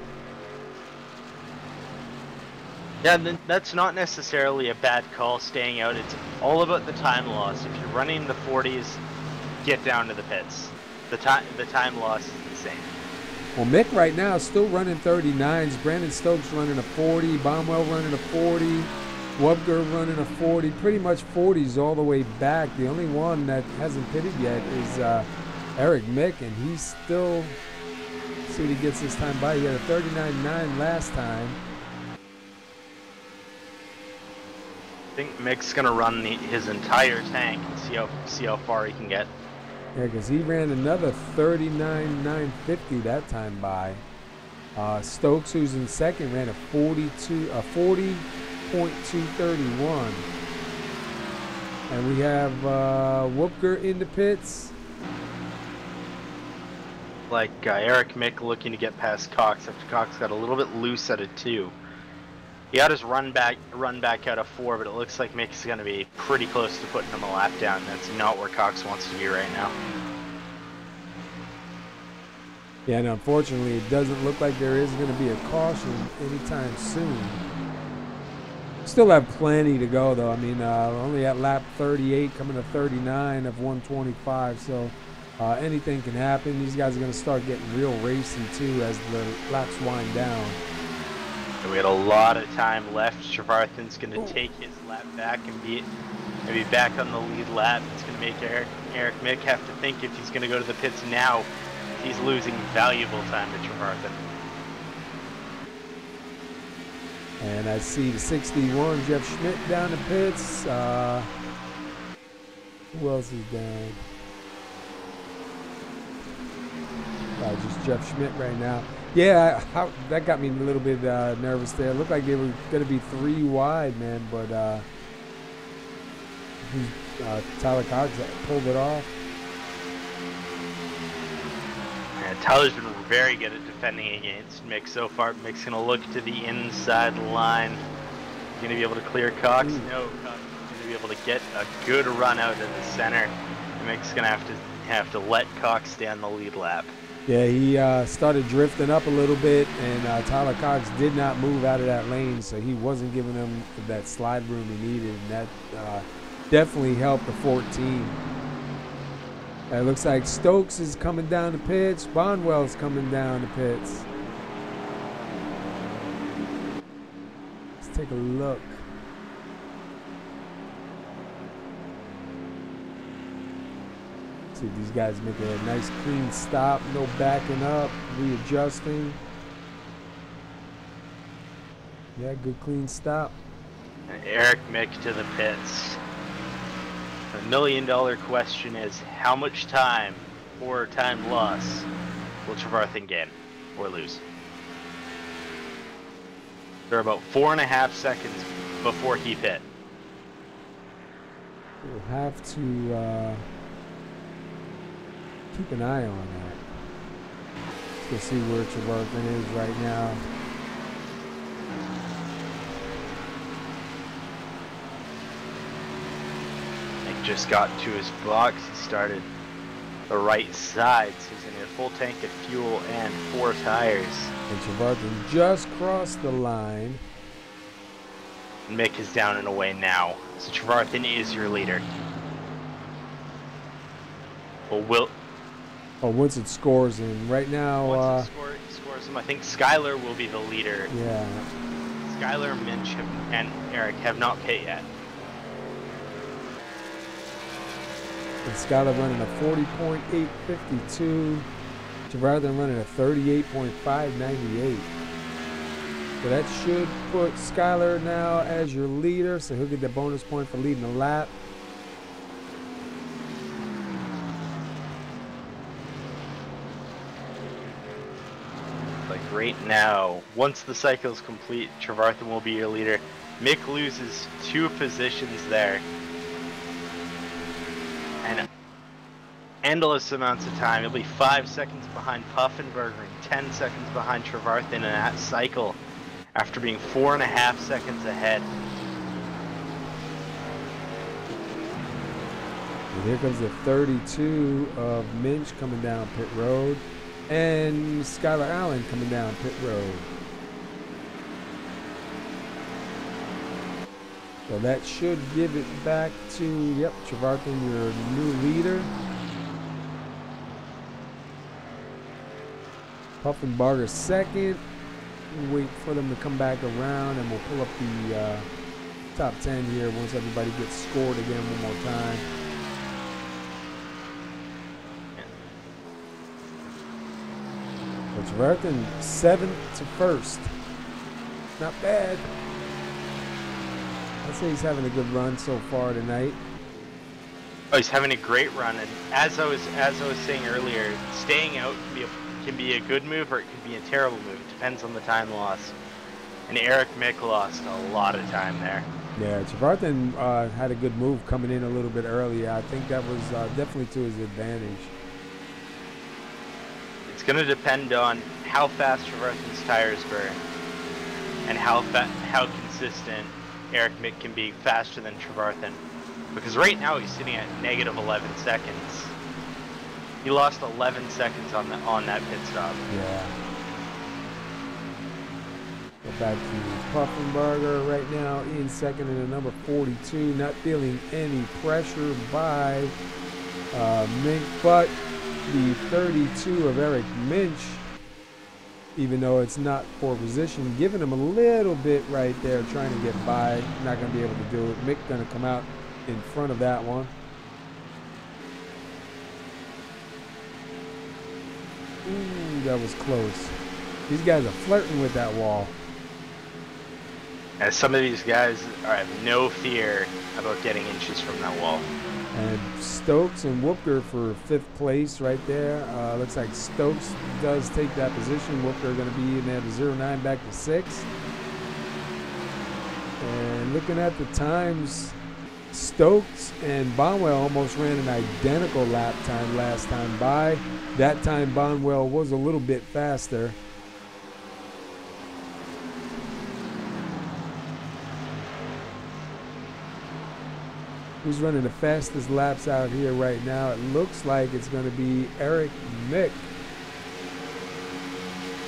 Yeah, that's not necessarily a bad call, staying out. It's all about the time loss. If you're running the 40s, get down to the pits. The time loss is insane. Well, Mick right now is still running 39s. Brandon Stokes running a 40. Baumwell running a 40. Wubger running a 40. Pretty much 40s all the way back. The only one that hasn't pitted yet is Eric Mick, and he's still, let's see what he gets this time by. He had a 39.9 last time. I think Mick's going to run his entire tank and see how far he can get. Yeah, because he ran another 39.950 that time by. Stokes, who's in second, ran a 40.231. And we have Whoopker in the pits. Like Eric Mick looking to get past Cox after Cox got a little bit loose at a 2. He got his run back out of 4, but it looks like Mick's going to be pretty close to putting him a lap down. That's not where Cox wants to be right now. Yeah, and unfortunately, it doesn't look like there is going to be a caution anytime soon. Still have plenty to go, though. I mean, only at lap 38, coming to 39 of 125, so anything can happen. These guys are going to start getting real racing, too, as the laps wind down. We had a lot of time left. Trevarthen's going to take his lap back and be back on the lead lap. It's going to make Eric Mick have to think if he's going to go to the pits now. He's losing valuable time to Trevarthen. And I see the 61, Jeff Schmidt down the pits. Who else is down? Just Jeff Schmidt right now. Yeah, that got me a little bit nervous there. It looked like they were going to be 3 wide, man, but Tyler Cox pulled it off. Yeah, Tyler's been very good at defending against Mick so far. Mick's going to look to the inside line. Going to be able to clear Cox? No, Cox is going to be able to get a good run out in the center. And Mick's going to have to let Cox stay on the lead lap. Yeah, he started drifting up a little bit, and Tyler Cox did not move out of that lane, so he wasn't giving him that slide room he needed, and that definitely helped the 14. It looks like Stokes is coming down the pits. Bonwell's coming down the pits. Let's take a look. See these guys make a nice clean stop, no backing up, readjusting. Yeah, good clean stop. Eric Mick to the pits. The $1 million question is how much time or time loss will Trevarthen gain or lose? They're about 4.5 seconds before he pit. We'll have to keep an eye on that. Let's see where Trevarthen is right now. Nick just got to his box. He started the right side, so he's going to get a full tank of fuel and 4 tires. And Trevarthen just crossed the line. Mick is down and away now, so Trevarthen is your leader. Well, once it scores him. Right now, once it scores him, I think Skylar will be the leader. Yeah. Skylar, Minch, and Eric have not pit yet. And Skylar running a 40.852. Trevarthen running a 38.598. So that should put Skylar now as your leader, so he'll get the bonus point for leading the lap. Like right now, once the cycle is complete, Trevarthen will be your leader. Mick loses 2 positions there. And endless amounts of time. He'll be 5 seconds behind Puffenberger and 10 seconds behind Trevarthen in that cycle after being 4.5 seconds ahead. And here comes the 32 of Minch coming down pit road, and Skylar Allen coming down pit road. So that should give it back to, yep, Trevarthen, your new leader. Puffenbarger second. Wait for them to come back around, and we'll pull up the top 10 here once everybody gets scored again one more time. So Trevarthen 7th to 1st. Not bad. I'd say he's having a good run so far tonight. Oh, he's having a great run, and as I was saying earlier, staying out can be a good move or it can be a terrible move. It depends on the time loss. And Eric Mick lost a lot of time there. Yeah, Trevarthen had a good move coming in a little bit earlier. I think that was definitely to his advantage. It's going to depend on how fast Trevarthen's tires burn and how consistent Eric Mick can be faster than Trevarthen. Because right now he's sitting at negative 11 seconds. He lost 11 seconds on that pit stop. Yeah. Go back to Puffenbarger right now in second in the number 42. Not feeling any pressure by Mink, but the 32 of Eric Minch, even though it's not for position, giving him a little bit right there, trying to get by. Not going to be able to do it. Mick going to come out in front of that one. Ooh, that was close. These guys are flirting with that wall. As some of these guys have no fear about getting inches from that wall. And Stokes and Woopker for 5th place right there. Looks like Stokes does take that position. Woopker going to be in there to 09 back to 6th. And looking at the times, Stokes and Bonwell almost ran an identical lap time last time by. That time Bonwell was a little bit faster. Who's running the fastest laps out here right now? It looks like it's going to be Eric Mick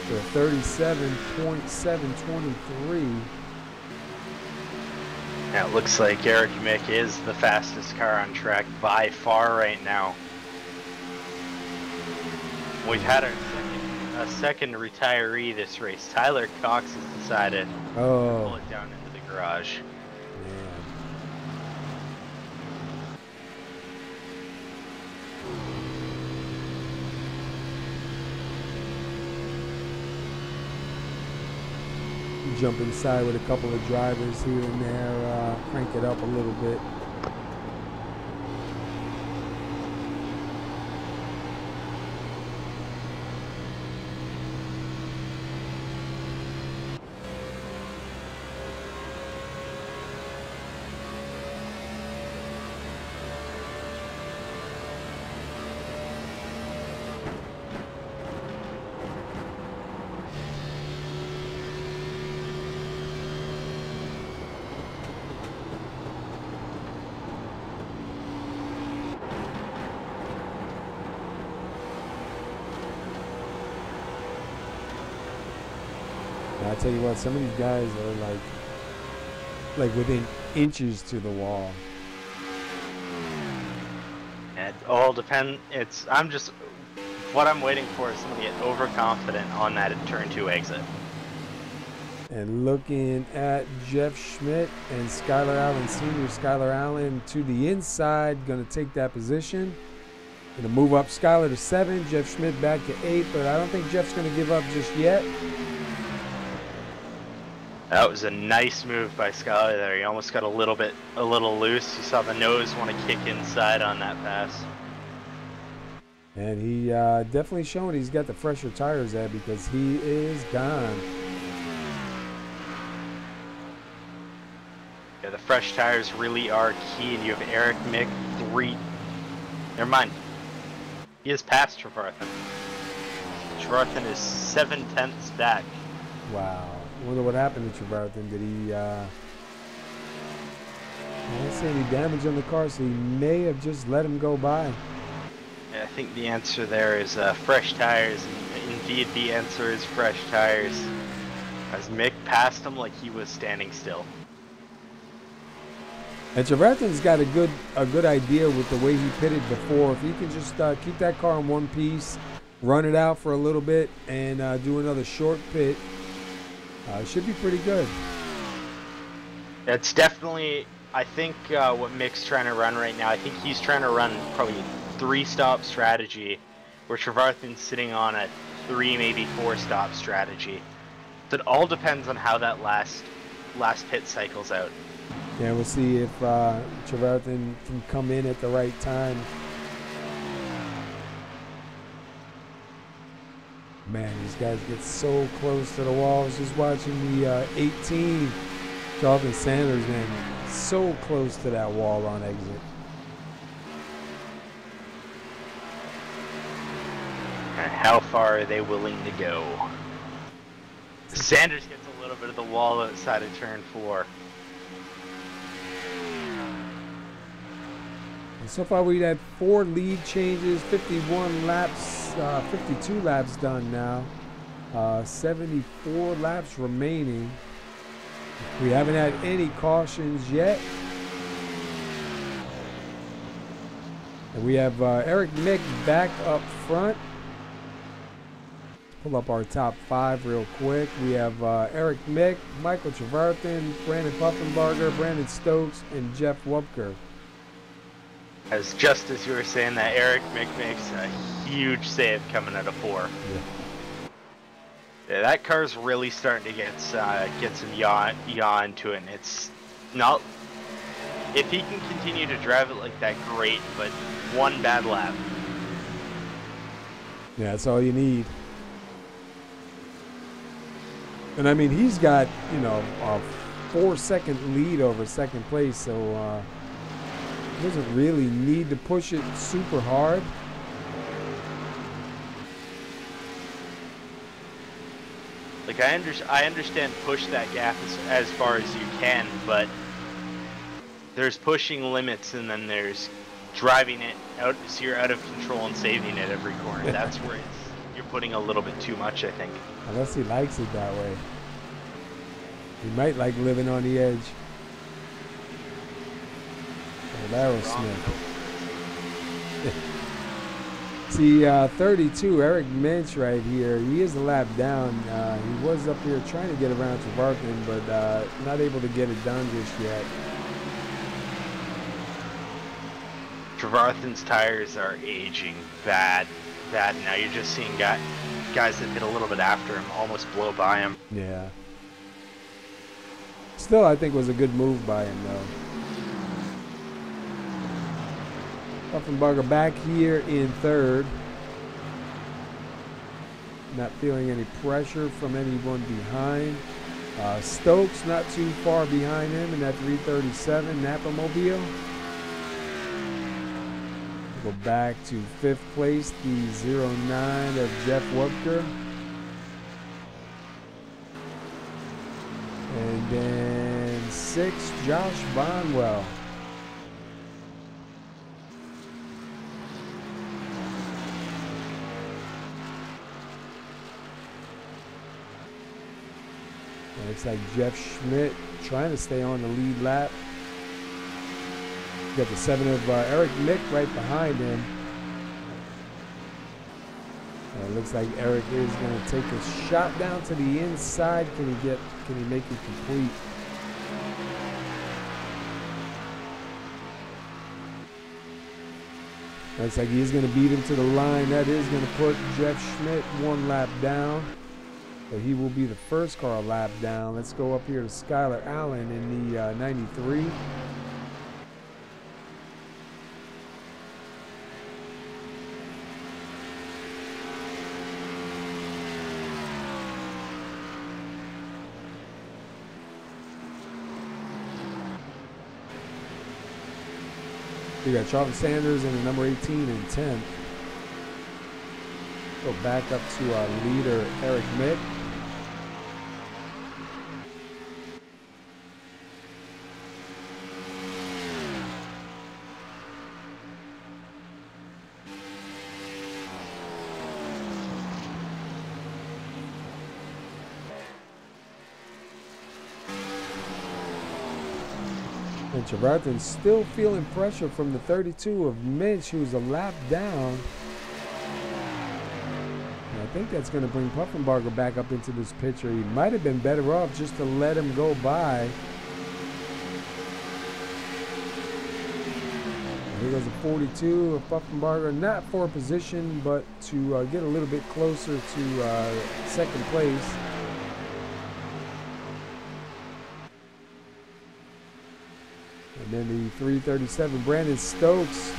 for 37.723. Yeah, it looks like Eric Mick is the fastest car on track by far right now. We've had a second retiree this race. Tyler Cox has decided to pull it down into the garage. Jump inside with a couple of drivers here and there, crank it up a little bit. And I tell you what, some of these guys are like within inches to the wall. It all depends. What I'm waiting for is someone to get overconfident on that turn 2 exit. And looking at Jeff Schmidt and Skylar Allen Sr. Skylar Allen to the inside, going to take that position. Going to move up Skylar to 7, Jeff Schmidt back to 8, but I don't think Jeff's going to give up just yet. That was a nice move by Skylar there. He almost got a little loose. You saw the nose want to kick inside on that pass. And he definitely showing he's got the fresher tires there because he is gone. Yeah, the fresh tires really are key, and you have Eric Mick 3. Never mind. He is past Trevarthen. Trevarthen is 7/10 back. Wow. I wonder what happened to Trevarthen. Did he, I don't see any damage on the car, so he may have just let him go by. Yeah, I think the answer there is fresh tires. And indeed, the answer is fresh tires. As Mick passed him like he was standing still. And Trevarthen's got a good idea with the way he pitted before. If he can just keep that car in one piece, run it out for a little bit, and do another short pit, it should be pretty good. It's definitely, I think, what Mick's trying to run right now. I think he's trying to run probably 3-stop strategy, where Trevarthen's sitting on a 3, maybe 4-stop strategy. So it all depends on how that last pit cycles out. Yeah, we'll see if Trevarthen can come in at the right time. Man, these guys get so close to the wall. I was just watching the 18, Jonathan Sanders, man, so close to that wall on exit. And how far are they willing to go? Sanders gets a little bit of the wall outside of turn 4. And so far we've had 4 lead changes, 51 laps, 52 laps done now, 74 laps remaining. We haven't had any cautions yet. And we have Eric Mick back up front. Pull up our top 5 real quick. We have Eric Mick, Michael Trevarthen, Brandon Puffenbarger, Brandon Stokes, and Jeff Wupker. Just as you were saying that, Eric Mick makes a huge save coming out of 4. Yeah, that car's really starting to get some yaw to it, and it's not. If he can continue to drive it like that, great. But one bad lap. Yeah, that's all you need. And I mean, he's got, you know, a 4-second lead over second place, so he doesn't really need to push it super hard. Like I understand push that gap as far as you can, but there's pushing limits, and then there's driving it out so you're out of control and saving it every corner. That's where you're putting a little bit too much, I think. Unless he likes it that way. He might like living on the edge. Aerosmith. See, 32, Eric Minch right here. He is a lap down. He was up here trying to get around Trevarthen, but not able to get it done just yet. Trevarthen's tires are aging bad now. You're just seeing guys that hit a little bit after him almost blow by him. Yeah. Still, I think it was a good move by him, though. Puffenbarger back here in 3rd. Not feeling any pressure from anyone behind. Stokes not too far behind him in that 337 Napa Mobile. Go back to 5th place, the 09 of Jeff Wupker. And then 6th, Josh Bonwell. Looks like Jeff Schmidt trying to stay on the lead lap. Got the 7 of Eric Mick right behind him. And it looks like Eric is going to take a shot down to the inside. Can he make it complete? Looks like he's going to beat him to the line. That is going to put Jeff Schmidt 1 lap down. So he will be the first car a lap down. Let's go up here to Skylar Allen in the 93. We got Charlie Sanders in the number 18 and 10. Go back up to our leader, Eric Mick. And Trevarthen's still feeling pressure from the 32 of Mitch, who's a lap down. And I think that's going to bring Puffenbarger back up into this picture. He might have been better off just to let him go by. Here goes the 42 of Puffenbarger, not for a position, but to get a little bit closer to second place. And then the 337, Brandon Stokes.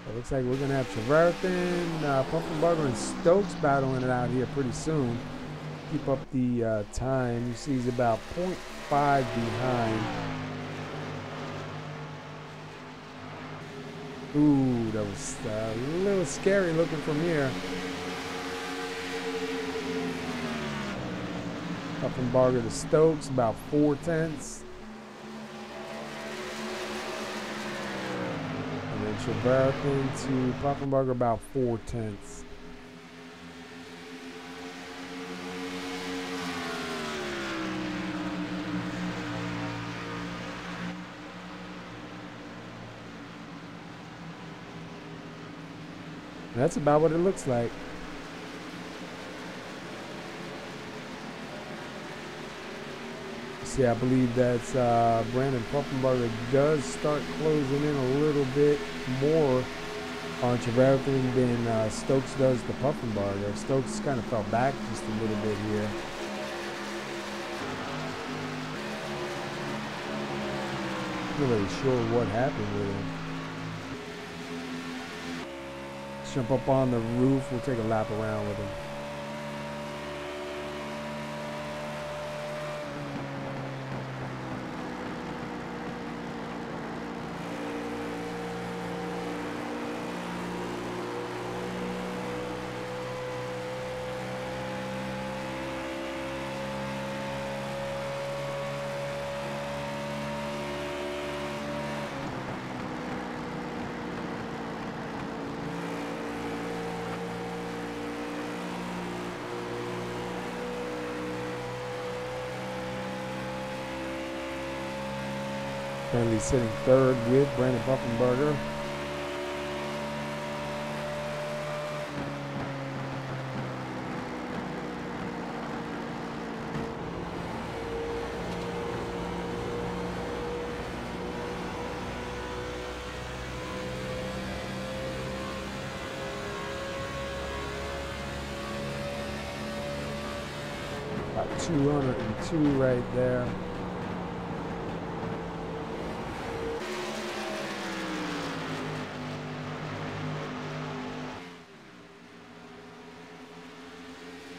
It looks like we're going to have Trevarthen, Puffenbarger, and Stokes battling it out here pretty soon. Keep up the time. You see he's about 0.5 behind. Ooh, that was a little scary looking from here. Puffenbarger to Stokes, about 0.4. And then Trevarthen to Puffenbarger, about 0.4. That's about what it looks like. See, I believe that's Brandon Puffenbarger does start closing in a little bit more on Trevarthen than Stokes does to Puffenbarger. Stokes kind of fell back just a little bit here. Not really sure what happened with him. Let's jump up on the roof. We'll take a lap around with him. Currently sitting third with Brandon Puffenbarger. About 202 right there.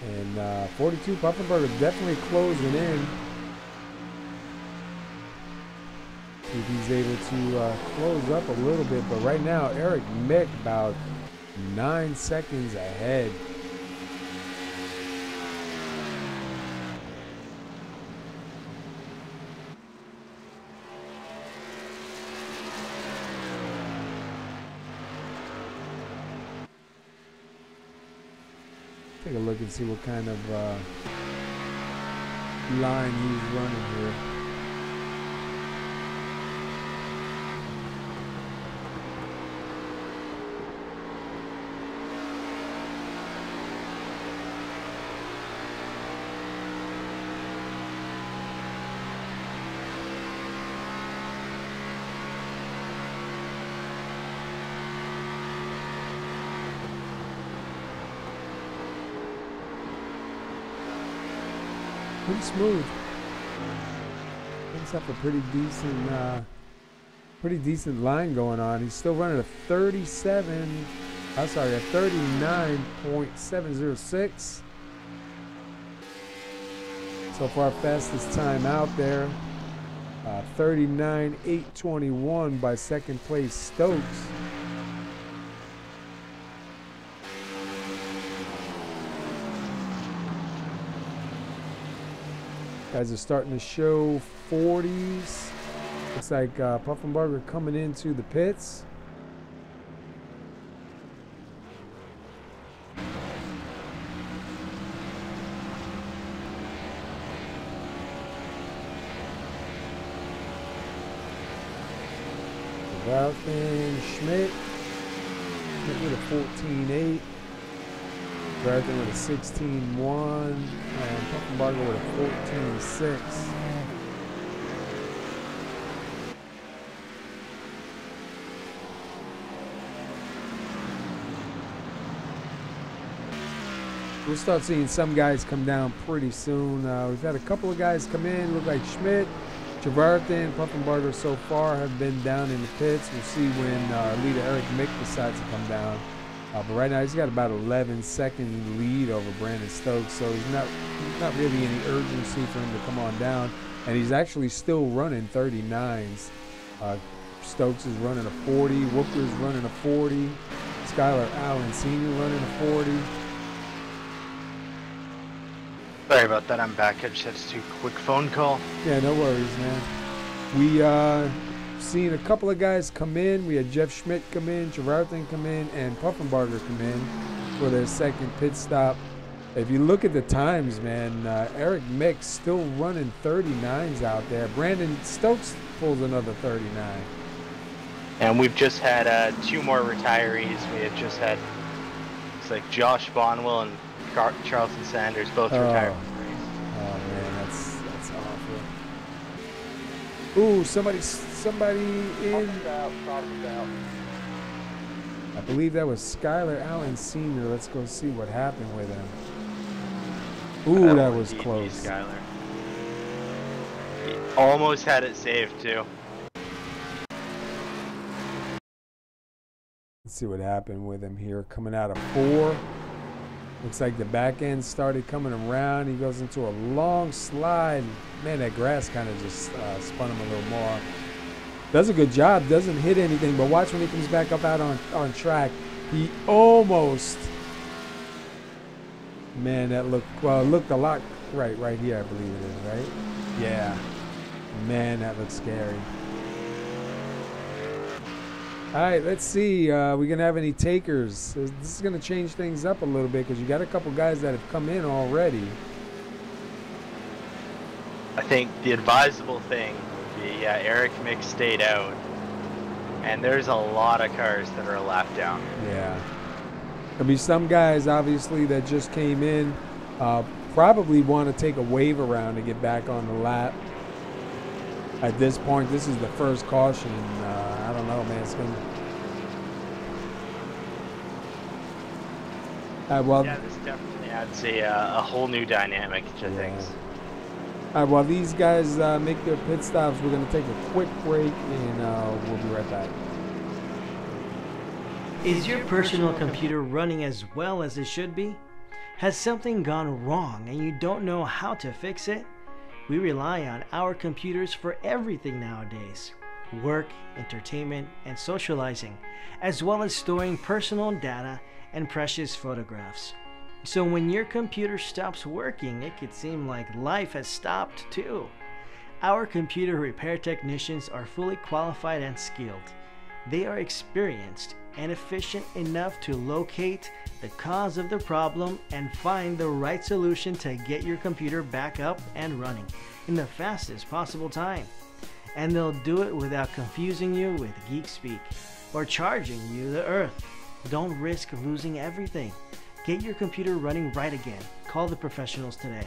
And 42, Puffenbarger definitely closing in. See if he's able to close up a little bit. But right now, Eric Mick about 9 seconds ahead. Take a look and see what kind of line he's running here. Pretty smooth. Looks like a pretty decent line going on. He's still running a 39.706. So far, fastest time out there. 39.821 by second place Stokes. Guys are starting to show 40s. Looks like Puffenbarger coming into the pits. Valken Schmidt with a 14.8. Bradley with a 16.1 and Puffenbarger with a 14.6. We'll start seeing some guys come down pretty soon. We've had a couple of guys come in. Look like Schmidt, Javarthan, Puffenbarger so far have been down in the pits. We'll see when leader Eric Mick decides to come down. But right now he's got about 11-second lead over Brandon Stokes, so he's not really any urgency for him to come on down. And he's actually still running 39s. Stokes is running a 40, Wooker's running a 40, Skylar Allen Sr. running a 40. Sorry about that, I'm back. I just had to do a quick phone call. Yeah, no worries, man. We seen a couple of guys come in. We had Jeff Schmidt come in, Javarthan come in, and Puffenbarger come in for their second pit stop. If you look at the times, man, Eric Mick still running 39s out there. Brandon Stokes pulls another 39. And we've just had 2 more retirees. We had just had, it's like Josh Bonwell and Charleston Sanders both retired. Oh man, that's awful. Ooh, somebody in. I believe that was Skylar Allen Sr. Let's go see what happened with him. Ooh, that was close. Skylar. He almost had it saved too. Let's see what happened with him here. Coming out of 4. Looks like the back end started coming around. He goes into a long slide. Man, that grass kind of just spun him a little more. Does a good job. Doesn't hit anything. But watch when he comes back up out on track. He almost. Man, that looked, well, it looked a lot. Right here, I believe it is, right? Yeah. Man, that looks scary. All right, let's see. We gonna have any takers? This is gonna change things up a little bit because you got a couple guys that have come in already. I think the advisable thing would be, Eric Mick stayed out, and there's a lot of cars that are a lap down. Yeah, there'll be some guys obviously that just came in, probably want to take a wave around to get back on the lap. At this point, this is the first caution. I don't know, man. It's gonna. Well, yeah, this definitely adds a whole new dynamic to things. While these guys make their pit stops, we're gonna take a quick break, and we'll be right back. Is your personal computer running as well as it should be? Has something gone wrong and you don't know how to fix it? We rely on our computers for everything nowadays. Work, entertainment, and socializing, as well as storing personal data and precious photographs. So when your computer stops working, it could seem like life has stopped too. Our computer repair technicians are fully qualified and skilled. They are experienced and efficient enough to locate the cause of the problem and find the right solution to get your computer back up and running in the fastest possible time. And they'll do it without confusing you with geek speak or charging you the earth. Don't risk losing everything. Get your computer running right again. Call the professionals today.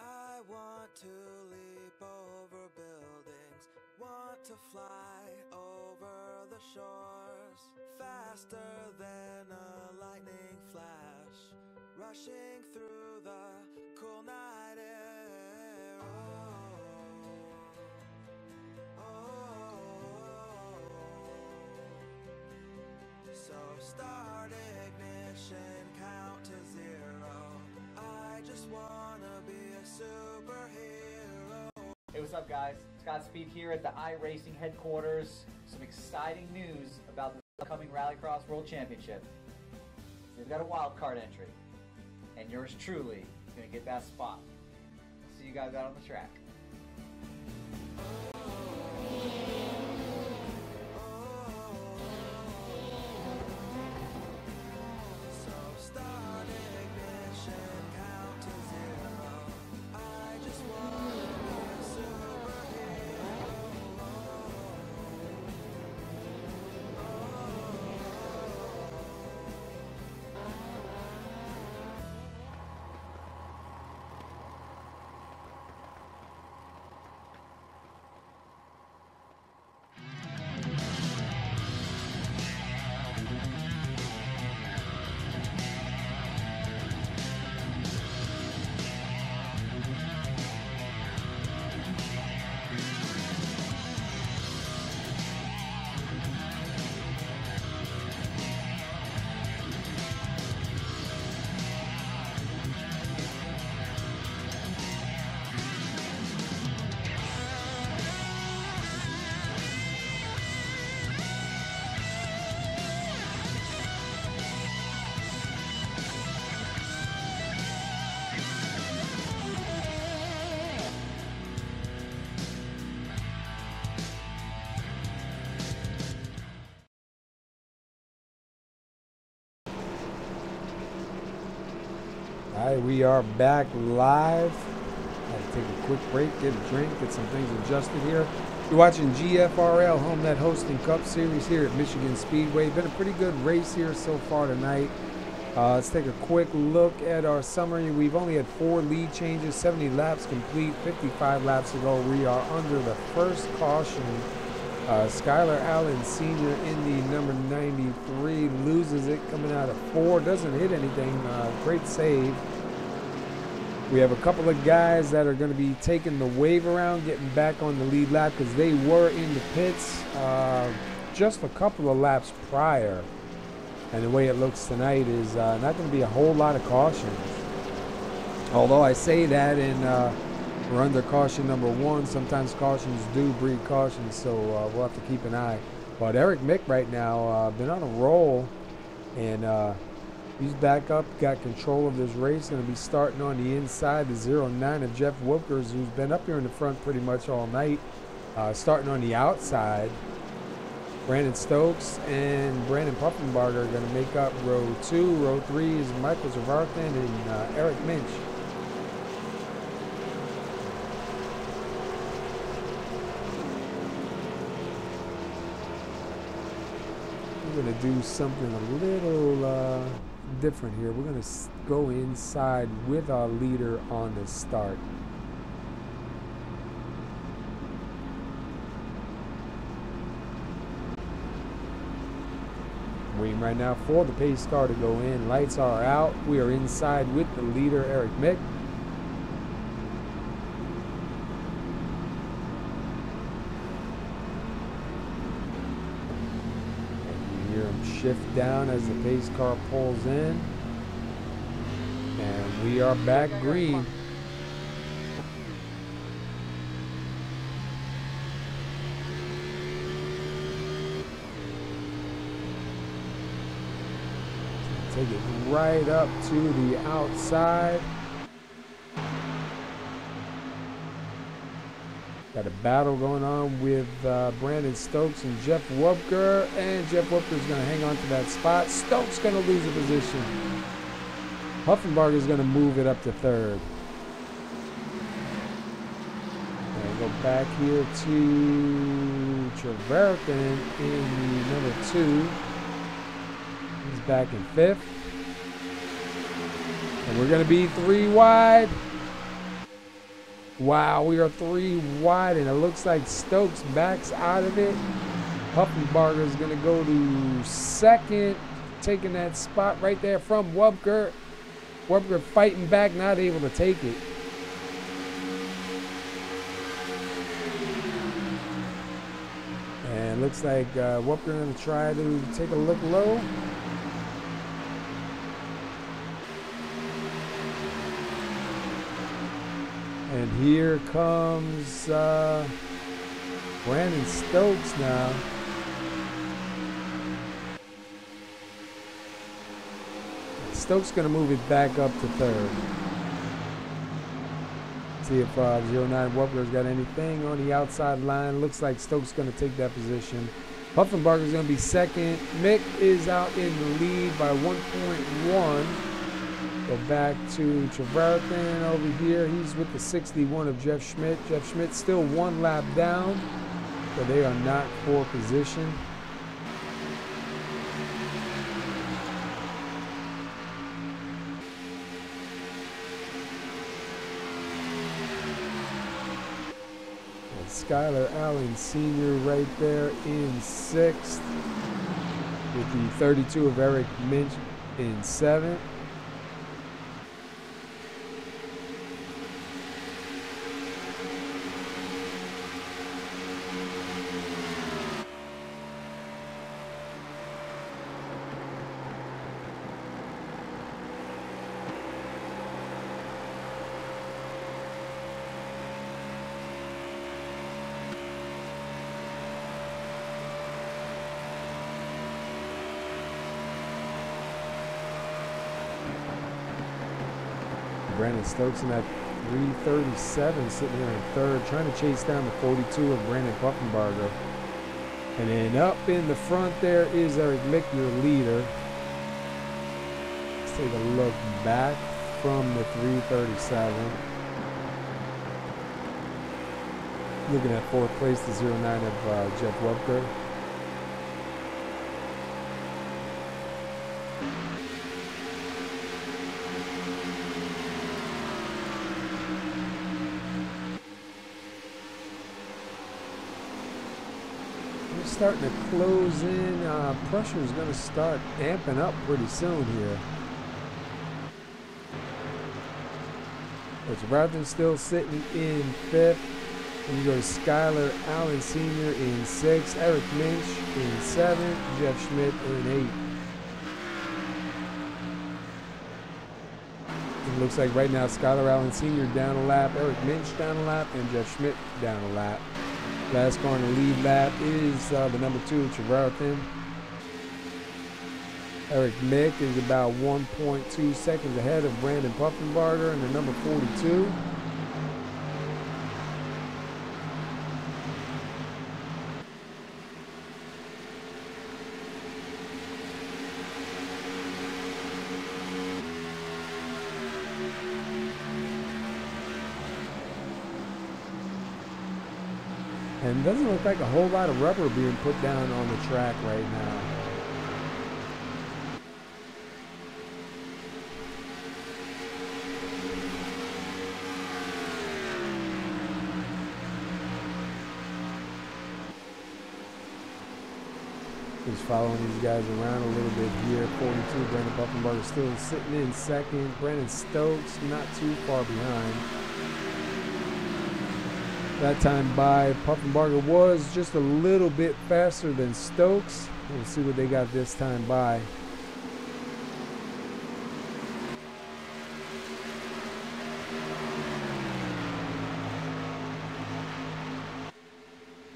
I want to leap over buildings, want to fly over the shores, faster than a lightning flash, rushing through the cool night air. So start ignition, count to 0. I just wanna be a superhero. Hey, what's up, guys? Scott Speed here at the iRacing headquarters. Some exciting news about the upcoming Rallycross World Championship. They've got a wild card entry, and yours truly is going to get that spot. See you guys out on the track. So start ignition, count to 0. I just wanna be a superhero. All right, we are back live. Had to take a quick break, get a drink, get some things adjusted here. You're watching GFRL Homenet Hosting Cup Series here at Michigan Speedway. Been a pretty good race here so far tonight. Let's take a quick look at our summary. We've only had 4 lead changes, 70 laps complete, 55 laps to go. We are under the first caution. Skylar Allen Sr. in the number 93 loses it coming out of 4, doesn't hit anything. Great save. We have a couple of guys that are going to be taking the wave around, getting back on the lead lap because they were in the pits just a couple of laps prior. And the way it looks tonight is not going to be a whole lot of cautions. Although I say that and we're under caution number 1. Sometimes cautions do breed cautions, so we'll have to keep an eye. But Eric Mick right now been on a roll, and he's back up, got control of this race. Going to be starting on the inside, the 09 of Jeff Wilkers, who's been up here in the front pretty much all night. Starting on the outside, Brandon Stokes and Brandon Puffenbarger are going to make up row 2. Row 3 is Michael Zavarthan and Eric Minch. We're going to do something a little different here. We're going to go inside with our leader on the start. Waiting right now for the pace car to go in. Lights are out. We are inside with the leader, Eric Mick. Shift down as the pace car pulls in, and we are back green. Take it right up to the outside. Got a battle going on with Brandon Stokes and Jeff Wupker, and Jeff Wupker's going to hang on to that spot. Stokes going to lose a position. Puffenbarger's going to move it up to third. And go back here to Treverkin in the number 2. He's back in 5th. And we're going to be 3 wide. Wow, we are 3 wide, and it looks like Stokes backs out of it. Puffenbarger is going to go to 2nd, taking that spot right there from Wupker. Wupker fighting back, not able to take it. And looks like Wupker going to try to take a look low. And here comes Brandon Stokes now. Stokes going to move it back up to 3rd. See if 09 Wupker's got anything on the outside line. Looks like Stokes going to take that position. Puffenbarger's going to be 2nd. Mick is out in the lead by 1.1. Go back to Treverkin over here. He's with the 61 of Jeff Schmidt. Jeff Schmidt still 1 lap down, but they are not for position. And Skylar Allen Sr. right there in 6th, with the 32 of Eric Minch in 7th. Brandon Stokes in that 337, sitting there in 3rd, trying to chase down the 42 of Brandon Puffenbarger. And then up in the front there is Eric Mick, your leader. Let's take a look back from the 337. Looking at 4th place, the 09 of Jeff Wupker. Starting to close in. Pressure is going to start amping up pretty soon here. But Treverkin still sitting in 5th. And you go to Skylar Allen Sr. in 6th, Eric Minch in 7th, Jeff Schmidt in 8th. It looks like right now Skylar Allen Sr. down a lap, Eric Minch down a lap, and Jeff Schmidt down a lap. Last car in the lead lap is the number 2, Treverkin. Eric Mick is about 1.2 seconds ahead of Brandon Puffenbarger and the number 42. And it doesn't look like a whole lot of rubber being put down on the track right now. Just following these guys around a little bit here. 42, Brandon Puffenbarger still sitting in 2nd. Brandon Stokes not too far behind. That time by Puffenbarger was just a little bit faster than Stokes. We'll see what they got this time by.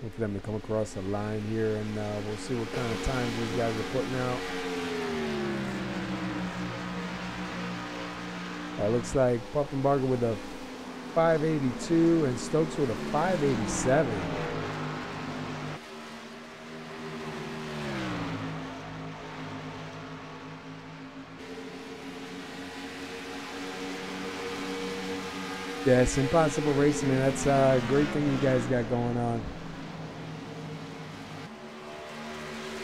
Look for them to come across the line here, and we'll see what kind of times these guys are putting out. Looks like Puffenbarger with a 582 and Stokes with a 587. Yeah, it's Impossible Racing, and that's a great thing you guys got going on.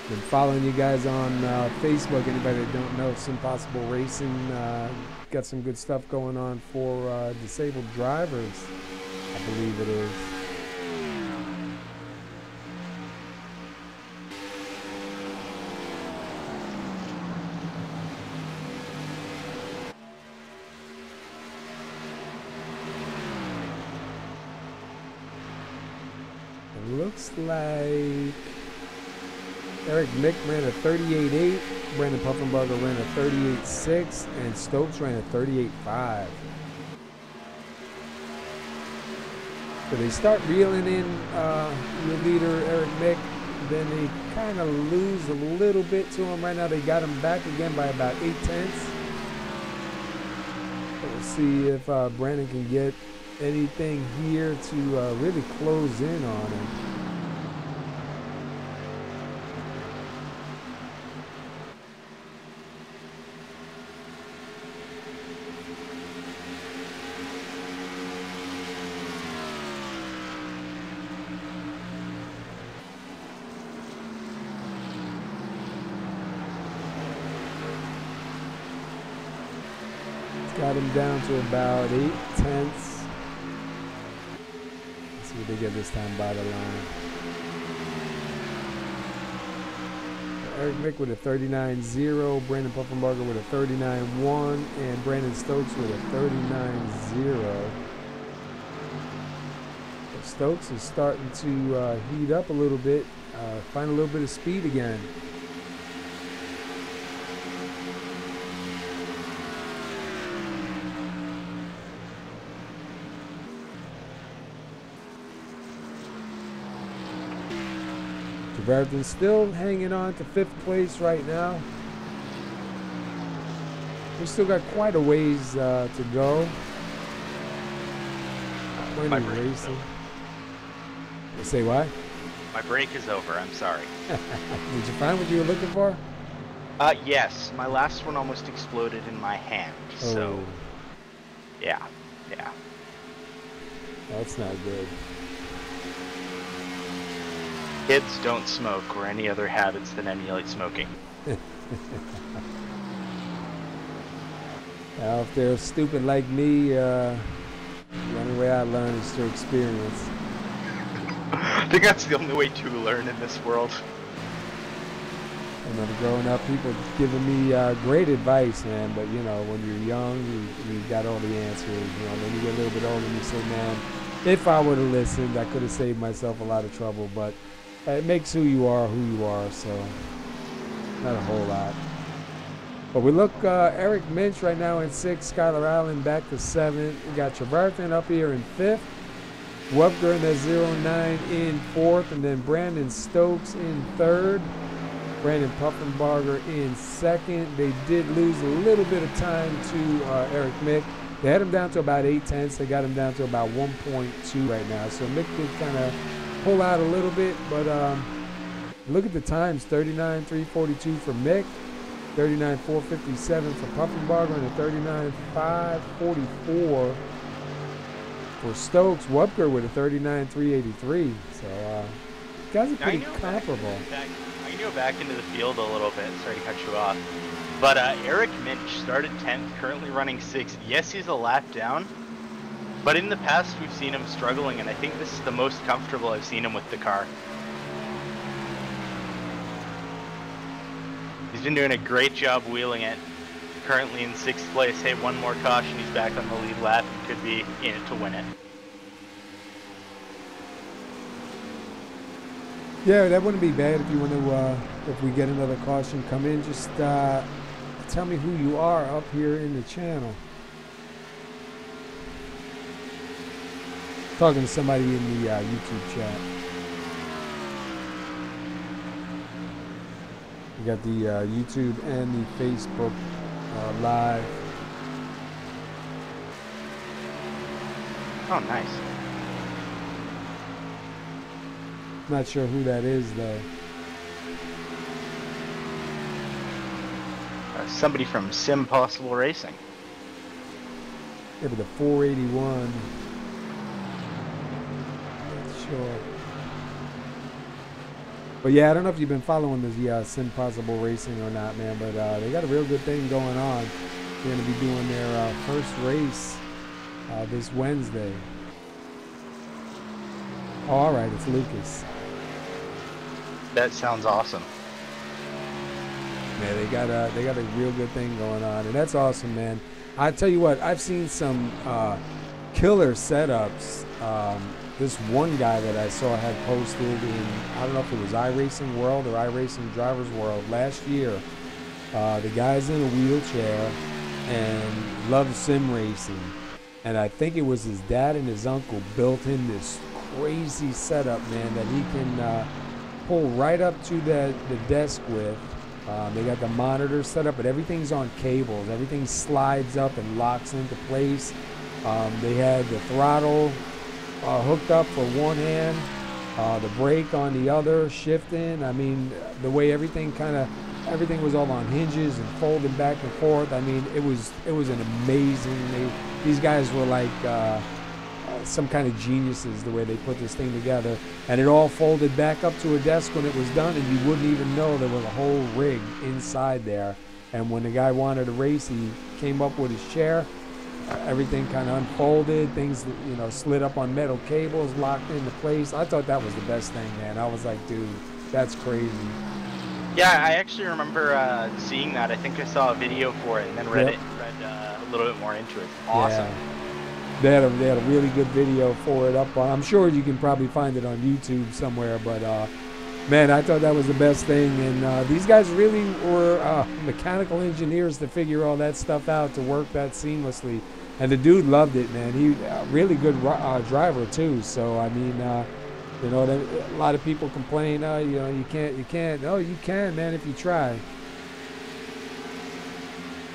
Been following you guys on Facebook. Anybody that don't know, it's Impossible Racing. Got some good stuff going on for disabled drivers, I believe it is. It looks like Eric Mick ran a 38.8, Brandon Puffenbarger ran a 38.6, and Stokes ran a 38.5. So they start reeling in your leader, Eric Mick, then they kind of lose a little bit to him. Right now they got him back again by about 0.8. We'll see if Brandon can get anything here to really close in on him. Got him down to about 0.8. Let's see what they get this time by the line. Eric Mick with a 39.0, Brandon Puffenbarger with a 39.1, and Brandon Stokes with a 39.0. Stokes is starting to heat up a little bit, find a little bit of speed again. Brereton's still hanging on to 5th place right now. We still got quite a ways to go. My break is racing. over. You say what? My break is over. I'm sorry. Did you find what you were looking for? Yes. My last one almost exploded in my hand. So, yeah. That's not good. Kids don't smoke or any other habits that emulate smoking. Now, if they're stupid like me, the only way I learn is through experience. I think that's the only way to learn in this world. I remember growing up, people giving me great advice, man, but you know, when you're young, you got all the answers. You know, then you get a little bit older and you say, man, if I would have listened, I could have saved myself a lot of trouble, but it makes who you are, so not a whole lot. But we look, Eric Minch right now in 6th, Skylar Allen back to 7th. We got Trevarthen up here in 5th. Webger in that 09 in 4th, and then Brandon Stokes in 3rd. Brandon Puffenbarger in 2nd. They did lose a little bit of time to Eric Mick. They had him down to about 0.8. They got him down to about 1.2 right now. So Mick did kind of pull out a little bit, but look at the times: 39.342 for Mick, 39.457 for Puffenbarger, and a 39.544 for Stokes. Webker with a 39.383. So guys are pretty comparable. I can go back into the field a little bit. Sorry to cut you off. But Eric Minch started 10th, currently running 6th. Yes, he's a lap down. But in the past, we've seen him struggling, and I think this is the most comfortable I've seen him with the car. He's been doing a great job wheeling it. Currently in 6th place. Hey, one more caution, he's back on the lead lap and could be in it to win it. Yeah, that wouldn't be bad if you want to, if we get another caution come in. Just tell me who you are up here in the channel. Talking to somebody in the YouTube chat. We got the YouTube and the Facebook live. Oh, nice. Not sure who that is though. Somebody from Sim Possible Racing. Yeah, but the 481. Not sure. But yeah, I don't know if you've been following the Sim Possible Racing or not, man. But they got a real good thing going on. They're going to be doing their first race this Wednesday. Oh, all right, it's Lucas. That sounds awesome. Man, they got a real good thing going on, and that's awesome, man. I tell you what, I've seen some killer setups. This one guy that I saw had posted in, I don't know if it was iRacing World or iRacing Drivers World last year. The guy's in a wheelchair and loves sim racing, and I think it was his dad and his uncle built him this crazy setup, man, that he can pull right up to the desk with. They got the monitor set up, but everything's on cables. Everything slides up and locks into place. They had the throttle hooked up for one hand, the brake on the other, shifting. I mean, the way everything was all on hinges and folded back and forth. I mean, it was an amazing. These guys were like some kind of geniuses the way they put this thing together, and it all folded back up to a desk when it was done, and you wouldn't even know there was a whole rig inside there. And when the guy wanted to race, he came up with his chair, everything kind of unfolded, things slid up on metal cables, locked into place. I thought that was the best thing, man. I was like, dude, that's crazy. Yeah, I actually remember seeing that. I think I saw a video for it and then read a little bit more into it. Awesome. Yeah. They had a really good video for it up on. I'm sure you can probably find it on YouTube somewhere, but man, I thought that was the best thing. And these guys really were mechanical engineers to figure all that stuff out to work that seamlessly. And the dude loved it, man. He really good driver too. So I mean, a lot of people complain, you can't. Oh, you can, man, if you try.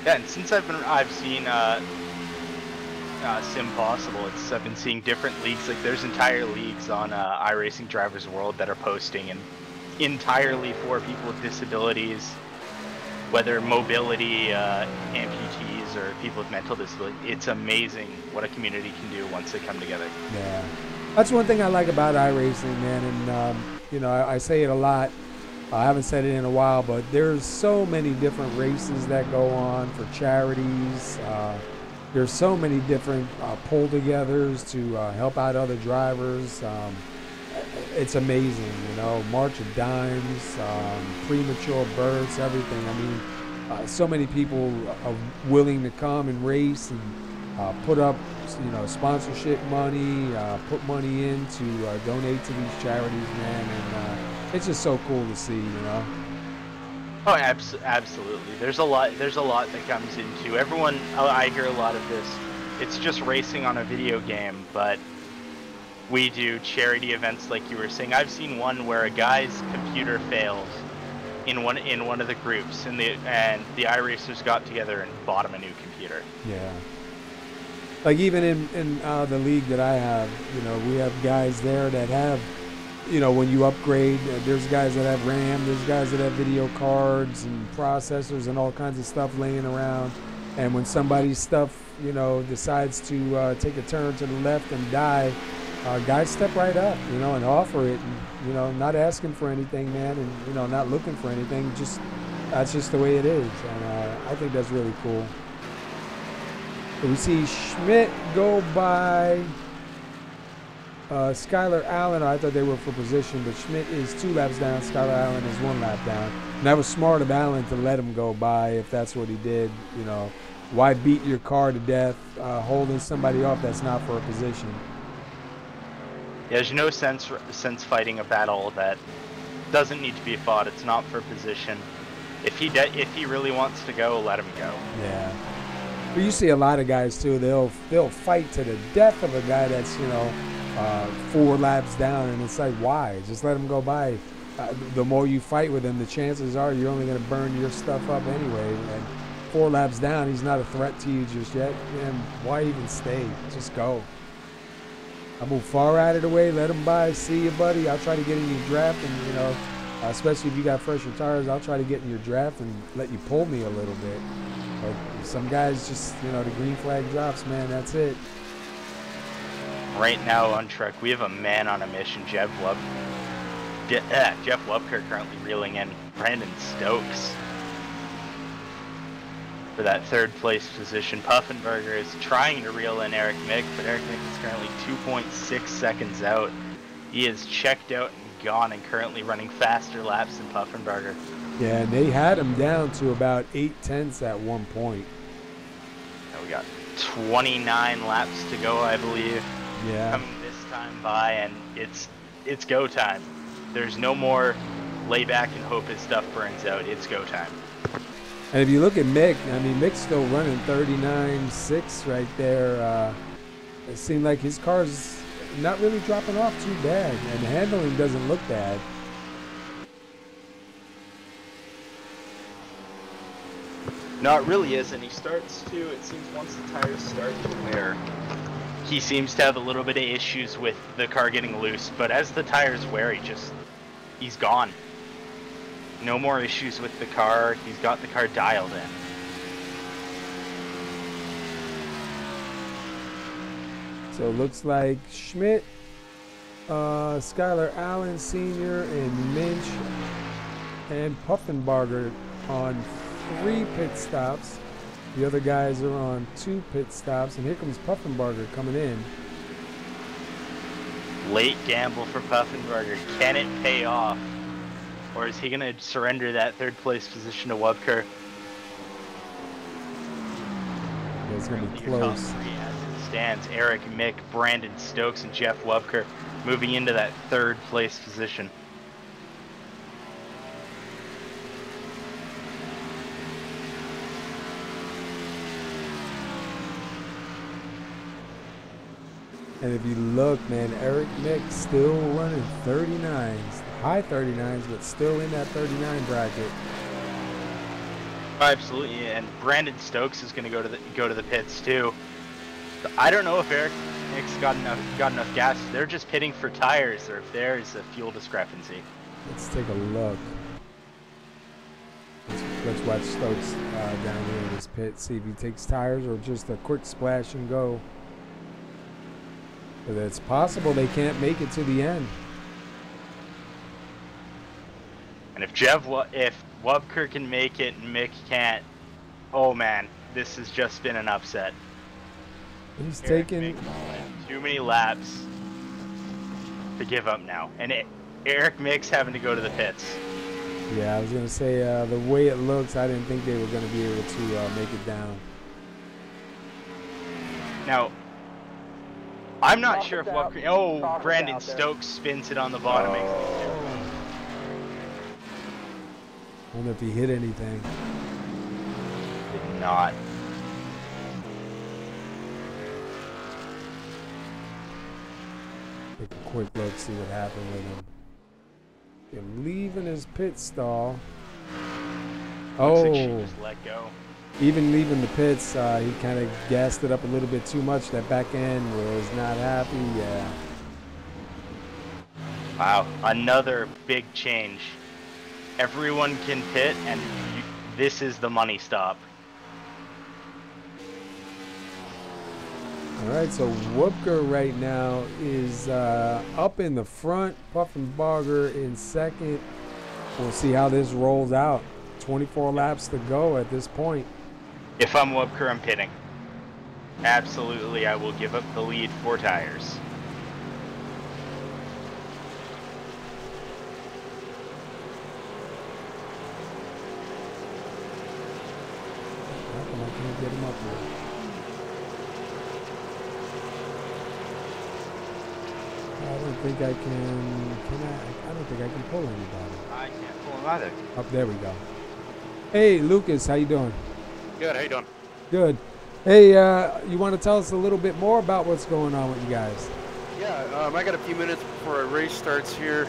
Yeah, and since I've seen Sim Possible, I've been seeing different leagues. Like there's entire leagues on iRacing Drivers World that are posting, and entirely for people with disabilities, whether mobility, amputees, or people with mental disability. It's amazing what a community can do once they come together. Yeah, that's one thing I like about iRacing, man. And I say it a lot. I haven't said it in a while, but there's so many different races that go on for charities. There's so many different pull-togethers to help out other drivers. It's amazing, March of Dimes, premature births, everything. I mean, so many people are willing to come and race and put up, sponsorship money, put money in to donate to these charities, man. And it's just so cool to see, Oh, absolutely. There's a lot that comes into everyone. I hear a lot of this. It's just racing on a video game, but we do charity events like you were saying. I've seen one where a guy's computer failed in one of the groups, and the iRacers got together and bought him a new computer. Yeah. Like even in the league that I have, we have guys there that have. When you upgrade, there's guys that have RAM, there's guys that have video cards and processors and all kinds of stuff laying around. And when somebody's stuff, decides to take a turn to the left and die, guys step right up, and offer it, and, not asking for anything, man, and, not looking for anything. That's just the way it is. And I think that's really cool. So we see Schmidt go by Skylar Allen. I thought they were for position, but Schmidt is 2 laps down. Skylar Allen is 1 lap down. And that was smart of Allen to let him go by if that's what he did. Why beat your car to death holding somebody off that's not for a position? Yeah, there's no sense fighting a battle that doesn't need to be fought. It's not for position. If he really wants to go, let him go. Yeah. But you see a lot of guys too. They'll fight to the death of a guy that's 4 laps down, and it's like, why? Just let him go by. The more you fight with him, the chances are you're only going to burn your stuff up anyway. And 4 laps down, he's not a threat to you just yet. Man, why even stay? Just go. I move far out of the way, let them by, see you, buddy. I'll try to get in your draft, and you know, especially if you got fresher tires, I'll try to get in your draft and let you pull me a little bit. But some guys just, you know, the green flag drops, man. That's it. Right now on track, we have a man on a mission. Jeff Lubker currently reeling in Brandon Stokes for that third place position. Puffenberger is trying to reel in Eric Mick, but Eric Mick is currently 2.6 seconds out. He is checked out and gone and currently running faster laps than Puffenberger. Yeah, and they had him down to about 8/10 at one point. Now we got 29 laps to go, I believe. Yeah. Coming this time by, and it's go time. There's no more lay back and hope his stuff burns out. It's go time. And if you look at Mick, I mean, Mick's still running 39.6 right there. It seemed like his car's not really dropping off too bad, and the handling doesn't look bad. No, it really is, and he starts to, it seems once the tires start to wear, he seems to have a little bit of issues with the car getting loose, but as the tires wear, he's gone. No more issues with the car. He's got the car dialed in. So it looks like Schmidt, Skylar Allen Sr., and Minch, and Puffenbarger on 3 pit stops. The other guys are on 2 pit stops, and here comes Puffenbarger coming in. Late gamble for Puffenbarger. Can it pay off? Or is he going to surrender that third place position to Wubker? It's going to be Your top close. 3 as it stands. Eric Mick, Brandon Stokes, and Jeff Wubker moving into that third place position. And if you look, man, Eric Mick still running 39s, high 39s, but still in that 39 bracket. Absolutely, and Brandon Stokes is going to go to the pits too. I don't know if Eric Mick's got enough gas. They're just pitting for tires, or if there's a fuel discrepancy. Let's take a look. Let's watch Stokes down here in this pit, see if he takes tires or just a quick splash and go. But it's possible they can't make it to the end. And if Wubker can make it and Mick can't, oh man, this has just been an upset. He's Eric taking Mick went too many laps to give up now, and Eric Mick's having to go to the pits. Yeah, I was gonna say the way it looks, I didn't think they were gonna be able to make it down. Now, I'm not sure if Wubker. Oh, Brandon Stokes spins it on the bottom. I wonder if he hit anything. Did not. Take a quick look, see what happened with him. Him leaving his pit stall. Looks like she Oh, just let go. even leaving the pits, he kind of gassed it up a little bit too much. That back end was not happy. Yeah. Wow, another big change. Everyone can pit, and this is the money stop. All right, so Wubker right now is up in the front. Puffenbarger in second. We'll see how this rolls out. 24 laps to go at this point. If I'm Wubker, I'm pitting. Absolutely, I will give up the lead 4 tires. How come I can't get him up here? I don't think I can. I don't think I can pull anybody. I can't pull him either. Up there we go. Hey, Lucas, how you doing? Good, how you doing? Good. Hey, you want to tell us a little bit more about what's going on with you guys? Yeah, I got a few minutes before a race starts here.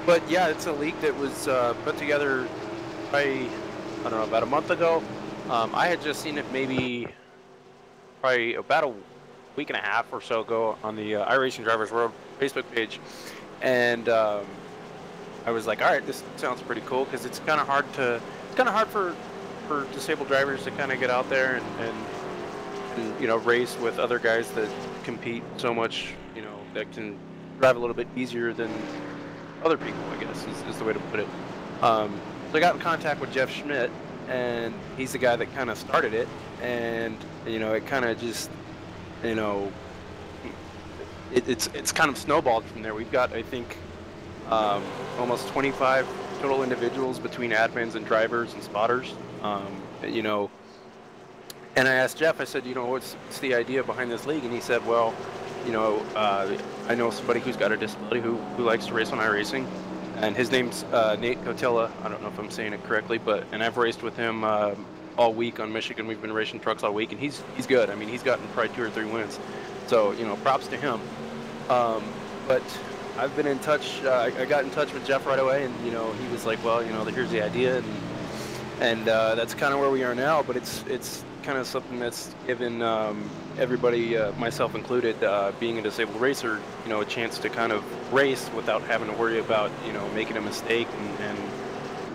But yeah, it's a league that was put together by, I don't know, about a month ago. I had just seen it maybe probably about week and a half or so ago on the iRacing Drivers World Facebook page, and I was like, all right, this sounds pretty cool because it's kind of hard for disabled drivers to kind of get out there and you know, race with other guys that compete so much, you know, that can drive a little bit easier than other people, I guess is the way to put it. So I got in contact with Jeff Schmidt, and he's the guy that kind of started it, and you know, it kind of just, you know, it's kind of snowballed from there. We've got, I think, almost 25 total individuals between admins and drivers and spotters. You know, and I asked Jeff, I said, you know, what's the idea behind this league? And he said, well, you know, I know somebody who's got a disability who likes to race on iRacing, and his name's Nate Cotilla. I don't know if I'm saying it correctly, and I've raced with him all week on Michigan. We've been racing trucks all week, and he's good. I mean, he's gotten probably 2 or 3 wins. So, you know, props to him. But I've been in touch. I got in touch with Jeff right away, and you know, he was like, well, you know, here's the idea, and that's kind of where we are now. But it's kind of something that's given everybody, myself included, being a disabled racer, you know, a chance to kind of race without having to worry about, you know, making a mistake and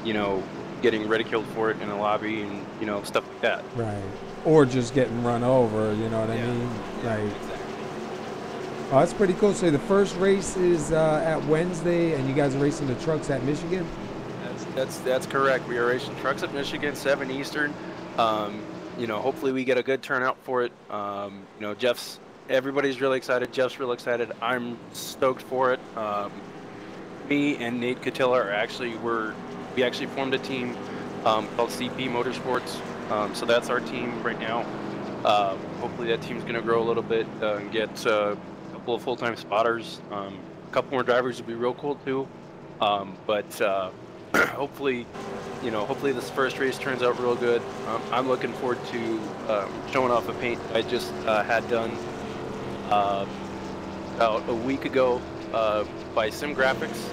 you know, getting ridiculed for it in a lobby and, you know, stuff like that. Right. Or just getting run over, you know what I mean? Yeah, Like, exactly. oh, that's pretty cool. So the first race is at Wednesday, and you guys are racing the trucks at Michigan? That's correct. We are racing trucks at Michigan, 7 Eastern. You know, hopefully we get a good turnout for it. You know, everybody's really excited. Jeff's real excited. I'm stoked for it. Me and Nate Cotilla we actually formed a team called CP Motorsports. So that's our team right now. Hopefully that team's going to grow a little bit and get a couple of full-time spotters. A couple more drivers would be real cool too. But hopefully this first race turns out real good. I'm looking forward to showing off a paint I just had done about a week ago by Sim Graphics.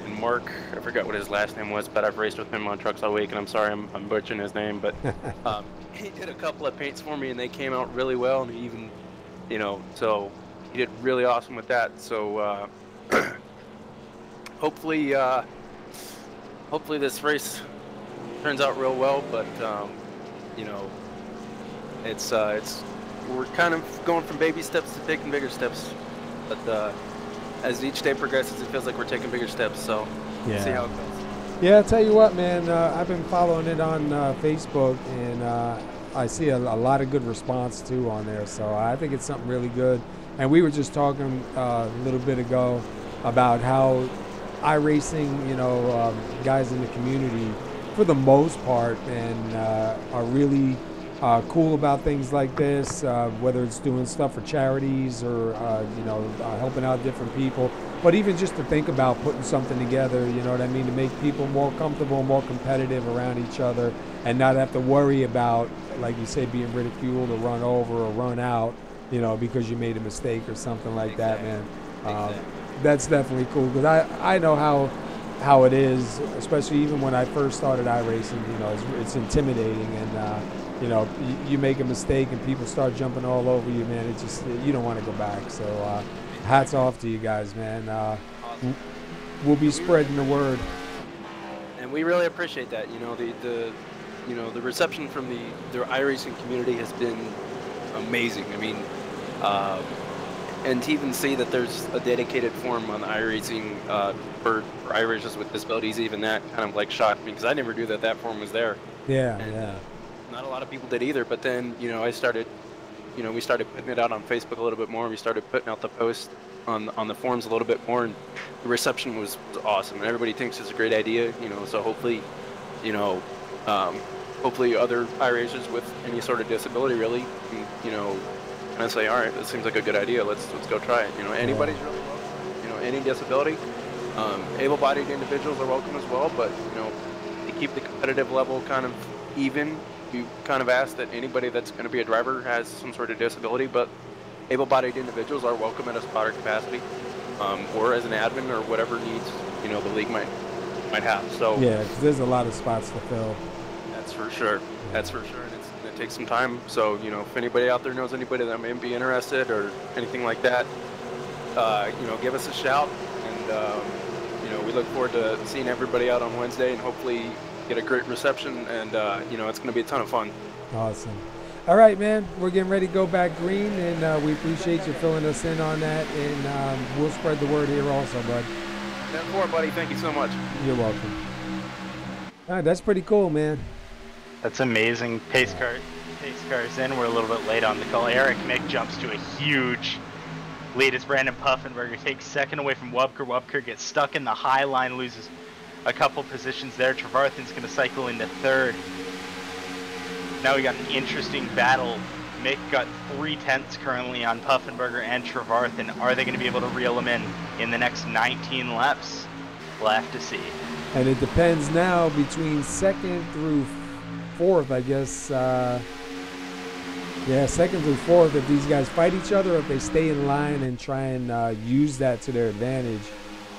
And Mark, I forgot what his last name was, but I've raced with him on trucks all week, and I'm sorry I'm butchering his name, but he did a couple of paints for me, and they came out really well, and he even, you know, so he did really awesome with that. So hopefully this race turns out real well, but you know, we're kind of going from baby steps to taking bigger steps, but as each day progresses, it feels like we're taking bigger steps. So we'll see how it goes. Yeah, I'll tell you what, man. I've been following it on Facebook, and I see a lot of good response too on there. So I think it's something really good. And we were just talking a little bit ago about how iRacing, you know, guys in the community, for the most part, and are really cool about things like this, whether it's doing stuff for charities or you know, helping out different people, but even just to think about putting something together, you know what I mean, to make people more comfortable, more competitive around each other, and not have to worry about, like you say, being ridiculed or run over or run out, you know, because you made a mistake or something like that, man. That's definitely cool, because I know how it is, especially even when I first started iRacing. You know, it's intimidating, and you know, you make a mistake and people start jumping all over you, man. It just, you don't want to go back. So hats off to you guys, man. Awesome. We'll be spreading the word. And we really appreciate that. You know, the reception from the iRacing community has been amazing. I mean, and to even see that there's a dedicated forum on iRacing for iRacers with disabilities, even that kind of like shocked me, because I never knew that forum was there. Yeah, and, yeah. Not a lot of people did either. But then, you know, we started putting it out on Facebook a little bit more. We started putting out the posts on the forums a little bit more, and the reception was awesome. And everybody thinks it's a great idea, you know. So hopefully, you know, hopefully other iRacers with any sort of disability really, you know, kind of say, all right, this seems like a good idea. Let's go try it. You know, anybody's really welcome. You know, any disability. Able-bodied individuals are welcome as well. But you know, to keep the competitive level kind of even, we kind of ask that anybody that's going to be a driver has some sort of disability, but able-bodied individuals are welcome at a spotter capacity, or as an admin, or whatever needs, you know, the league might have. So yeah, 'cause there's a lot of spots to fill. that's for sure. That's for sure. And to take some time. So, you know, if anybody out there knows anybody that may be interested or anything like that, you know, give us a shout. And, you know, we look forward to seeing everybody out on Wednesday and hopefully get a great reception. And, you know, it's going to be a ton of fun. Awesome. All right, man. We're getting ready to go back green, and we appreciate you filling us in on that. And we'll spread the word here also, bud. 10-4, buddy. Thank you so much. You're welcome. All right, that's pretty cool, man. That's amazing. Pace cars in. We're a little bit late on the call. Eric Mick jumps to a huge lead as Brandon Puffenberger takes second away from Wubker. Wubker gets stuck in the high line, loses a couple positions there. Trevarthen's going to cycle into third. Now we got an interesting battle. Mick got 3/10 currently on Puffenberger and Trevarthen. Are they going to be able to reel him in the next 19 laps? We'll have to see. And it depends now between second through fourth, I guess. Yeah, second through fourth, if these guys fight each other, or if they stay in line and try and use that to their advantage.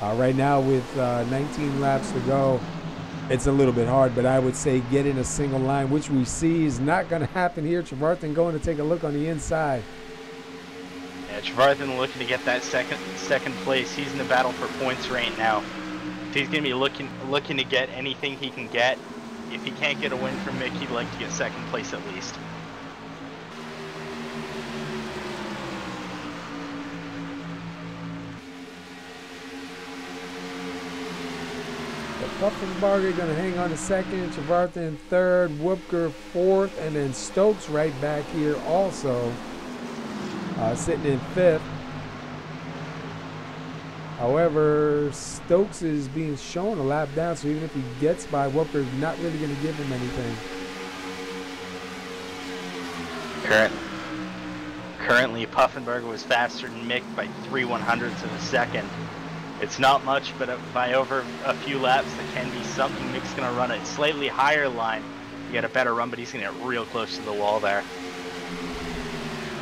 Right now with 19 laps to go, it's a little bit hard, but I would say get in a single line, which we see is not going to happen here. Trevarthen going to take a look on the inside. Yeah, Trevarthen looking to get that second place. He's in the battle for points right now. He's going to be looking to get anything he can get. If he can't get a win from Mick, he'd like to get second place at least. Puffenberger going to hang on to second, Trevarthen third, Wubker fourth, and then Stokes right back here also, sitting in fifth. However, Stokes is being shown a lap down, so even if he gets by, Wubker is not really going to give him anything. Currently, Puffenberger was faster than Mick by 3/100ths of a second. It's not much, but by over a few laps, that can be something. Mick's going to run a slightly higher line to get a better run, but he's going to get real close to the wall there.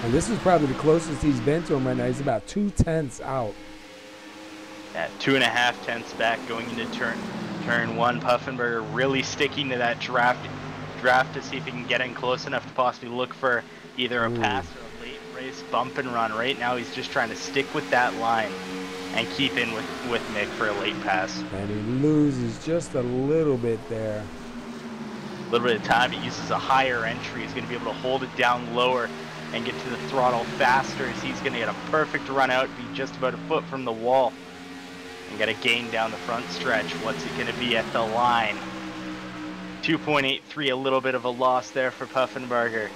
And this is probably the closest he's been to him right now. He's about 2/10 out. Yeah, 2.5 tenths back going into turn one. Puffenberger really sticking to that draft to see if he can get in close enough to possibly look for either a pass or a late race bump and run. Right now, he's just trying to stick with that line and keep in with Mick for a late pass. And he loses just a little bit there. A little bit of time. He uses a higher entry. He's going to be able to hold it down lower and get to the throttle faster, as he's going to get a perfect run out, be just about a foot from the wall, and get a gain down the front stretch. What's it going to be at the line? 2.83, a little bit of a loss there for Puffenberger.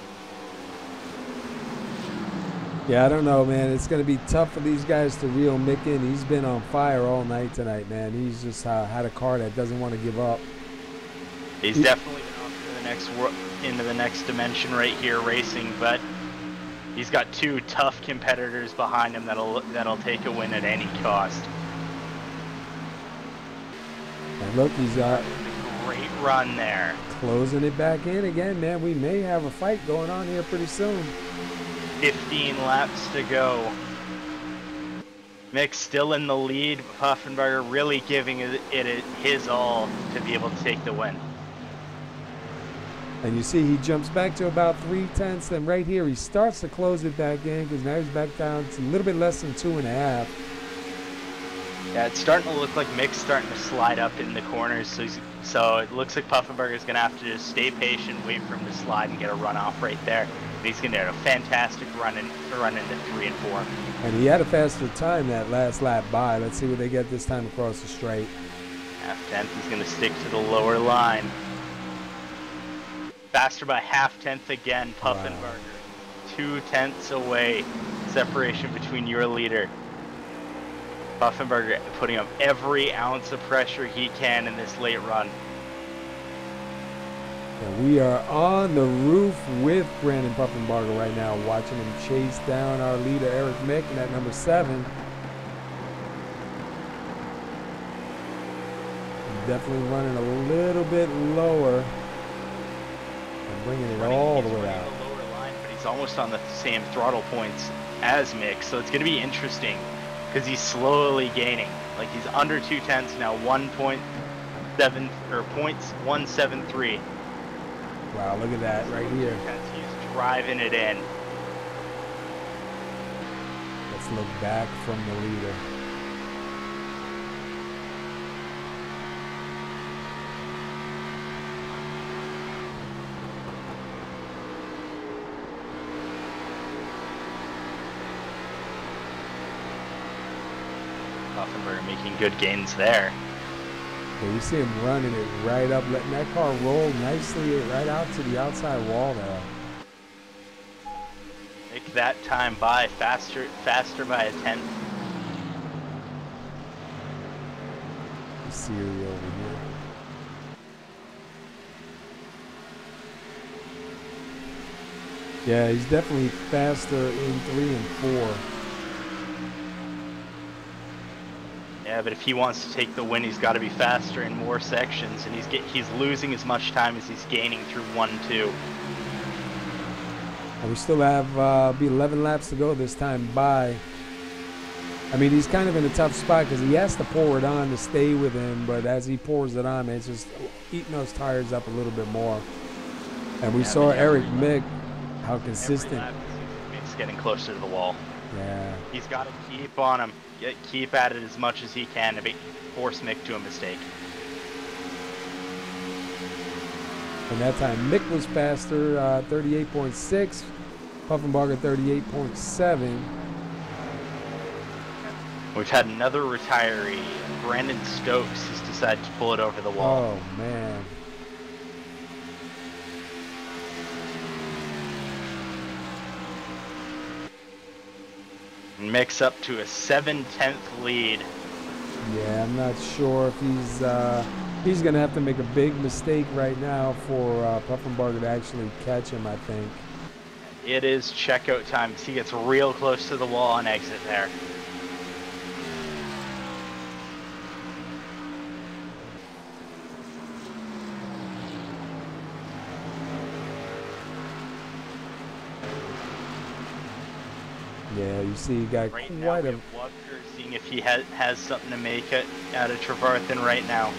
Yeah, I don't know, man. It's going to be tough for these guys to reel Mick in. He's been on fire all night tonight, man. He's just had a car that doesn't want to give up. He's definitely been off into the next dimension right here racing, but he's got two tough competitors behind him that'll take a win at any cost. And look, he's got a great run there. Closing it back in again, man. We may have a fight going on here pretty soon. 15 laps to go. Mick still in the lead. Puffenberger really giving it his all to be able to take the win. And you see he jumps back to about 3/10, and right here he starts to close it back in, because now he's back down to a little bit less than 2.5. Yeah, it's starting to look like Mick's starting to slide up in the corners, so it looks like Puffenberger's going to have to just stay patient, wait for him to slide and get a run off right there. He's going to get a fantastic run into 3 and 4. And he had a faster time that last lap by. Let's see what they get this time across the straight. Half-tenth, he's going to stick to the lower line. Faster by half-tenth again, Puffenberger. Wow. 2/10 away, separation between your leader. Puffenberger putting up every ounce of pressure he can in this late run. And we are on the roof with Brandon Puffenberger right now, watching him chase down our leader, Eric Mick, and at number 7. Definitely running a little bit lower and bringing it all the way out. The lower line, but he's almost on the same throttle points as Mick, so it's going to be interesting because he's slowly gaining. Like, he's under 2/10 now, 1.7 or 0.173. Wow, look at that right here. Because he's driving it in. Let's look back from the leader. Puffenberger making good gains there. Yeah, you see him running it right up, letting that car roll nicely right out to the outside wall there. Make that time by faster by a tenth. Siri over here. Yeah, he's definitely faster in 3 and 4. Yeah, but if he wants to take the win, he's got to be faster in more sections, and he's losing as much time as he's gaining through 1-2. And we still have be 11 laps to go this time by. I mean, he's kind of in a tough spot because he has to pour it on to stay with him, but as he pours it on, man, it's just eating those tires up a little bit more. And we saw Eric Mick, how consistent. He's getting closer to the wall. Yeah. He's got to keep on him. Keep at it as much as he can to force Mick to a mistake. And that time, Mick was faster, 38.6. Puffenbarger 38.7. We've had another retiree. Brandon Stokes has decided to pull it over the wall. Oh, man. Mick's up to a 7/10 lead. Yeah, I'm not sure if he's going to have to make a big mistake right now for Puffenbarger to actually catch him, I think. It is checkout time. He gets real close to the wall on exit there. Yeah, you see, he got Right now, quite we a. have Wubker seeing if he has something to make it out of Trevarthen right now.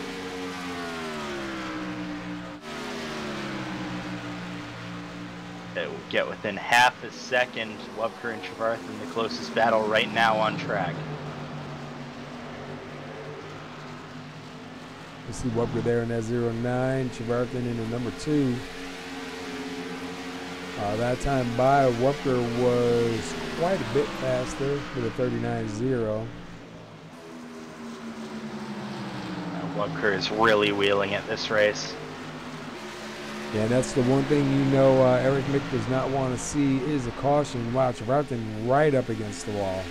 It will get within half a second. Wubker and Trevarthen, the closest battle right now on track. You see Wubker there in that 09, Trevarthen in the number 2. That time by, Wubker was quite a bit faster with a 39.0. Wubker is really wheeling at this race. Yeah, that's the one thing you know Eric Mick does not want to see is a caution. Wow, Trevarthen right up against the wall.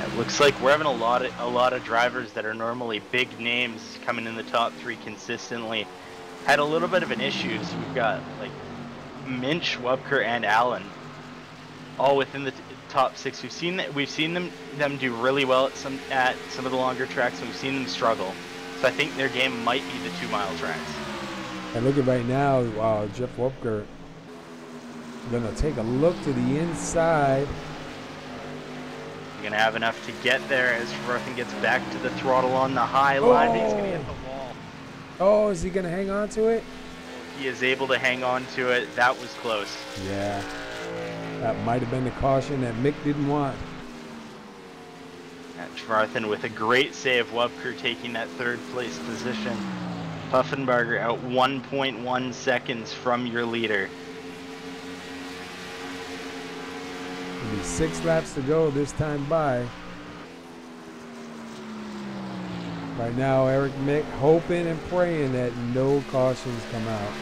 It looks like we're having a lot of drivers that are normally big names coming in the top 3 consistently. Had a little bit of an issue. So we've got like Minch, Wubker, and Allen, all within the top 6. We've seen them do really well at some of the longer tracks, and we've seen them struggle. So I think their game might be the 2-mile tracks. And look at right now, Jeff Wubker gonna take a look to the inside. You're gonna have enough to get there as Trevarthen gets back to the throttle on the high line. He's gonna hit the wall. Oh, is he gonna hang on to it? He is able to hang on to it. That was close. Yeah, that might have been the caution that Mick didn't want. Trevarthen with a great save. Wubker taking that 3rd place position. Puffenbarger out 1.1 seconds from your leader. It'll be 6 laps to go this time by. Right now, Eric Mick hoping and praying that no cautions come out.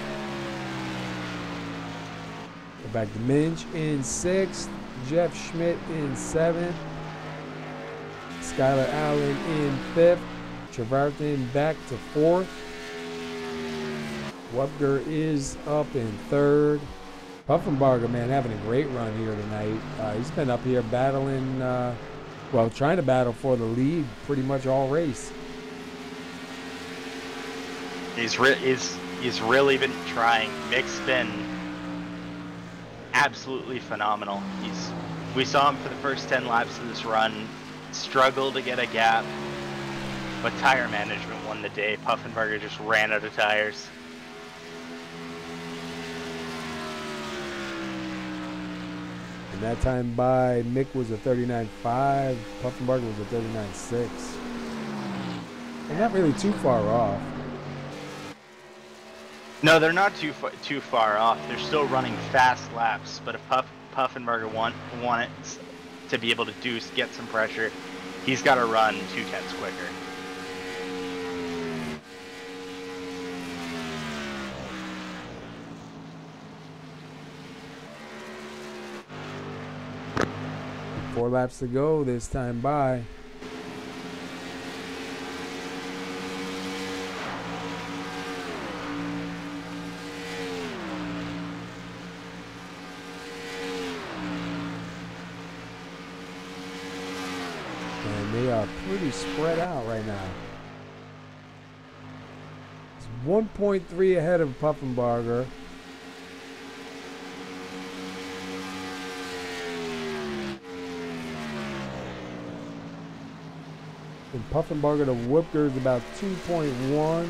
Go back to Minch in 6th, Jeff Schmidt in 7th, Skylar Allen in 5th, Trevarthen back to 4th. Wubker is up in 3rd. Puffenbarger, man, having a great run here tonight. He's been up here battling, well, trying to battle for the lead pretty much all race. He's really been trying. Mick's been absolutely phenomenal. We saw him for the first 10 laps of this run, struggled to get a gap, but tire management won the day. Puffenbarger just ran out of tires. And that time by Mick was a 39.5. Puffenbarger was a 39.6. They're not really too far off. No, they're not too far off. They're still running fast laps, but if Puffenbarger wants to be able to get some pressure, he's got to run 0.2 quicker. Four laps to go this time by. And they are pretty spread out right now. It's 1.3 ahead of Puffenbarger. And Puffenbarger to Whipker is about 2.1.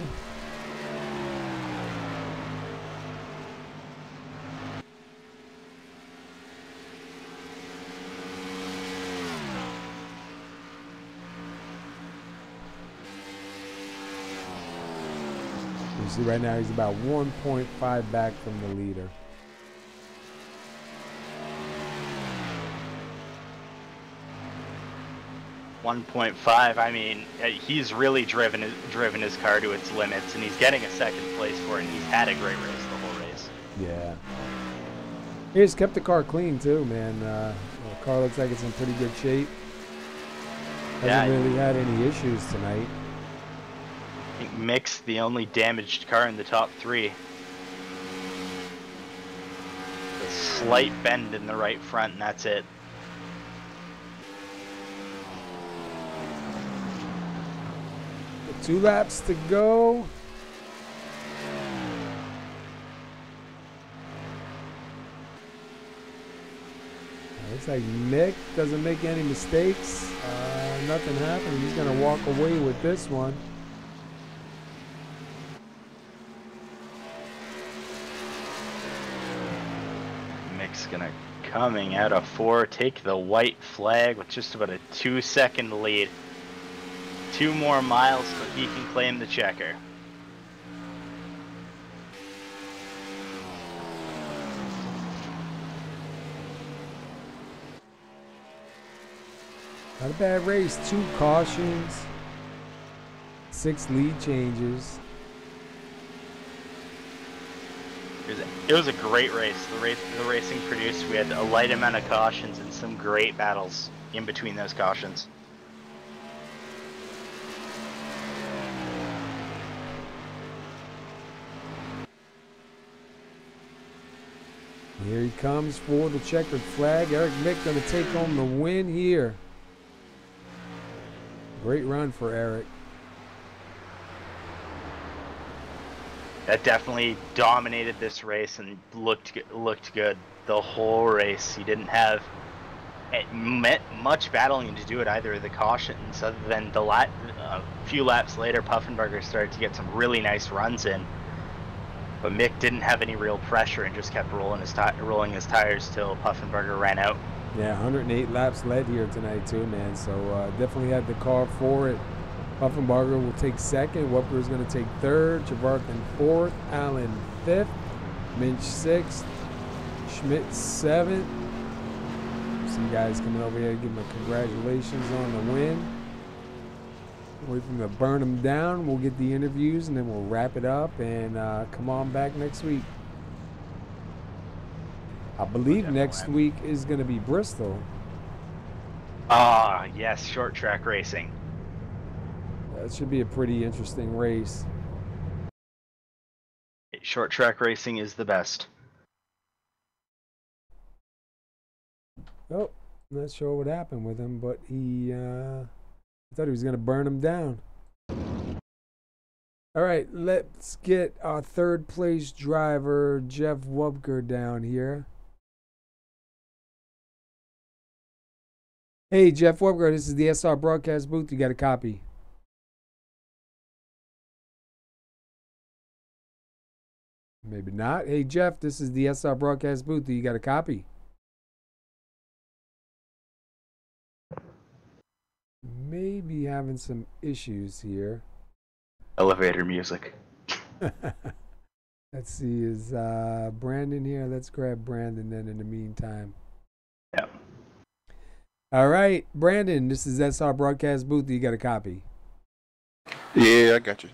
You see right now he's about 1.5 back from the leader. 1.5. I mean, he's really driven his car to its limits, and he's getting a second place for it, and he's had a great race the whole race. Yeah. He's kept the car clean too, man. The car looks like it's in pretty good shape. Hasn't really had any issues tonight. I think Mick's the only damaged car in the top three. A slight bend in the right front, and that's it. Two laps to go. Looks like Mick doesn't make any mistakes. Nothing happened. He's going to walk away with this one. Mick's gonna, coming out of 4, take the white flag with just about a 2-second lead. 2 more miles so he can claim the checker. Not a bad race. 2 cautions. 6 lead changes. It was a great race. The racing produced. We had a light amount of cautions and some great battles in between those cautions. Here he comes for the checkered flag. Eric Mick going to take home the win here. Great run for Eric. That definitely dominated this race and looked good the whole race. He didn't have much battling to do it either of the cautions, other than a few laps later, Puffenbarger started to get some really nice runs in. But Mick didn't have any real pressure and just kept rolling his tires till Puffenbarger ran out. Yeah, 108 laps led here tonight too, man. So definitely had the car for it. Puffenbarger will take second. Wupker is going to take third. Javarkin fourth. Allen fifth. Minch sixth. Schmidt seventh. Some guys coming over here to give him a congratulations on the win. Wait for him to burn them down. We'll get the interviews and then we'll wrap it up and come on back next week. I believe next week is going to be Bristol. Ah, yes, short track racing. That should be a pretty interesting race. Short track racing is the best. Oh, I'm not sure what happened with him, but I thought he was going to burn him down. All right, let's get our third place driver, Jeff Wupker, down here. Hey, Jeff Wupker, this is the SR broadcast booth. You got a copy? Maybe not. Hey, Jeff, this is the SR broadcast booth. You got a copy? be having some issues here. Elevator music. Let's see, is Brandon here? Let's grab Brandon then in the meantime. Yeah. All right, Brandon, this is SR Broadcast Booth. You got a copy? Yeah, I got you.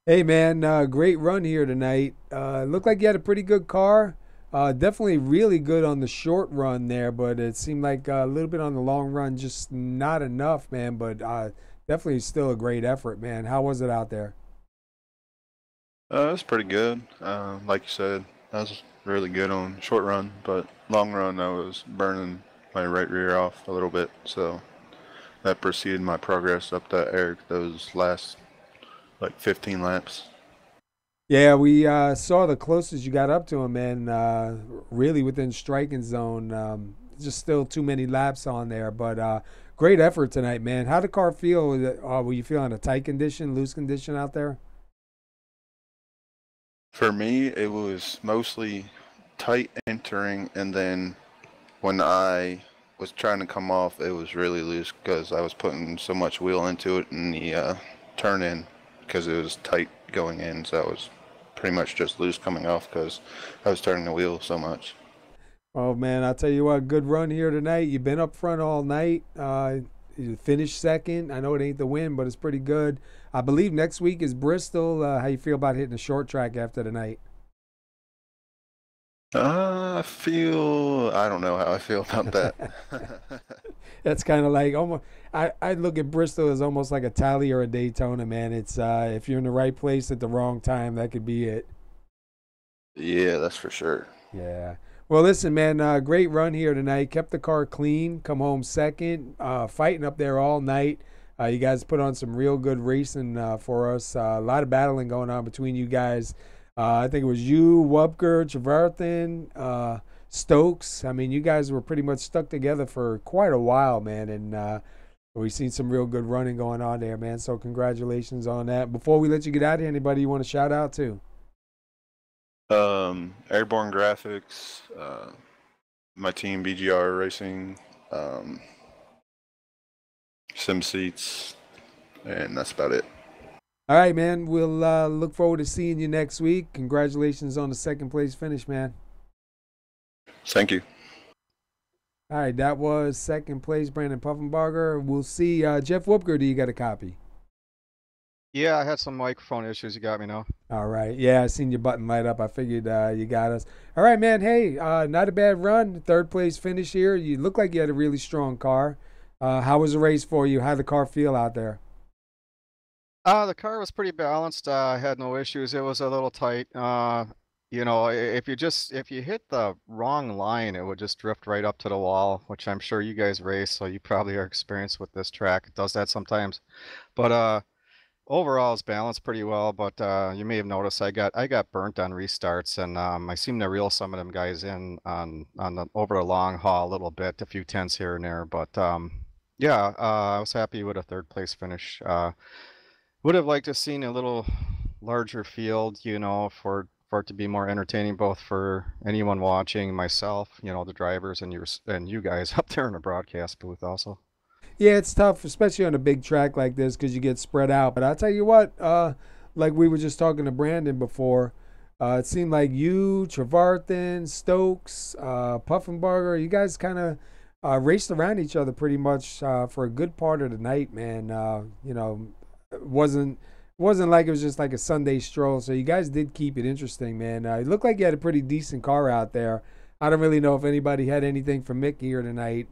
Hey, man, great run here tonight. Looked like you had a pretty good car. Definitely really good on the short run there, but it seemed like a little bit on the long run, just not enough, man. But definitely still a great effort, man. How was it out there? It's pretty good. Like you said, I was really good on short run, but long run I was burning my right rear off a little bit, so that preceded my progress up that air those last like 15 laps. Yeah, we saw the closest you got up to him, man. Really within striking zone. Just still too many laps on there, but great effort tonight, man. How did the car feel? Were you feeling a tight condition, loose condition out there? For me, it was mostly tight entering, and then when I was trying to come off, it was really loose because I was putting so much wheel into it in the turn in because it was tight going in, so I was pretty much just loose coming off because I was turning the wheel so much. Oh, man, I'll tell you what, good run here tonight. You've been up front all night. You finished second. I know it ain't the win, but it's pretty good. I believe next week is Bristol. How you feel about hitting a short track after tonight? I don't know how I feel about that. That's kind of like almost. I look at Bristol as almost like a Tally or a Daytona, man. It's if you're in the right place at the wrong time, that could be it. Yeah, that's for sure. Yeah. Well, listen, man. Great run here tonight. Kept the car clean. Come home second. Fighting up there all night. You guys put on some real good racing for us. A lot of battling going on between you guys. I think it was you, Wubker, Trevarthen, Stokes. I mean, you guys were pretty much stuck together for quite a while, man. And we've seen some real good running going on there, man. So congratulations on that. Before we let you get out of here, anybody you want to shout out to? Airborne Graphics, my team BGR Racing, Sim Seats, and that's about it. All right, man. We'll look forward to seeing you next week. Congratulations on the second place finish, man. Thank you. All right, that was second place, Brandon Puffenbarger. We'll see. Jeff Whoopker, do you got a copy? Yeah, I had some microphone issues. You got me now. All right. Yeah, I seen your button light up. I figured you got us. All right, man. Hey, not a bad run. Third place finish here. You look like you had a really strong car. How was the race for you? How did the car feel out there? The car was pretty balanced. I had no issues. It was a little tight. If you hit the wrong line, it would just drift right up to the wall, which I'm sure you guys race, so you probably are experienced with this track. It does that sometimes. But overall, it's balanced pretty well. But you may have noticed I got burnt on restarts, and I seem to reel some of them guys in on the over the long haul a little bit, a few tenths here and there. But yeah, I was happy with a third place finish. Would have liked to seen a little larger field, for it to be more entertaining, both for anyone watching, myself, the drivers, and you guys up there in the broadcast booth also. Yeah, it's tough, especially on a big track like this because you get spread out. But I'll tell you what, like we were just talking to Brandon before, it seemed like you, Trevarthen, Stokes, Puffenbarger, you guys kind of raced around each other pretty much for a good part of the night, man. It wasn't like it was just like a Sunday stroll. So you guys did keep it interesting, man. It looked like you had a pretty decent car out there. I don't really know if anybody had anything from Mick here tonight.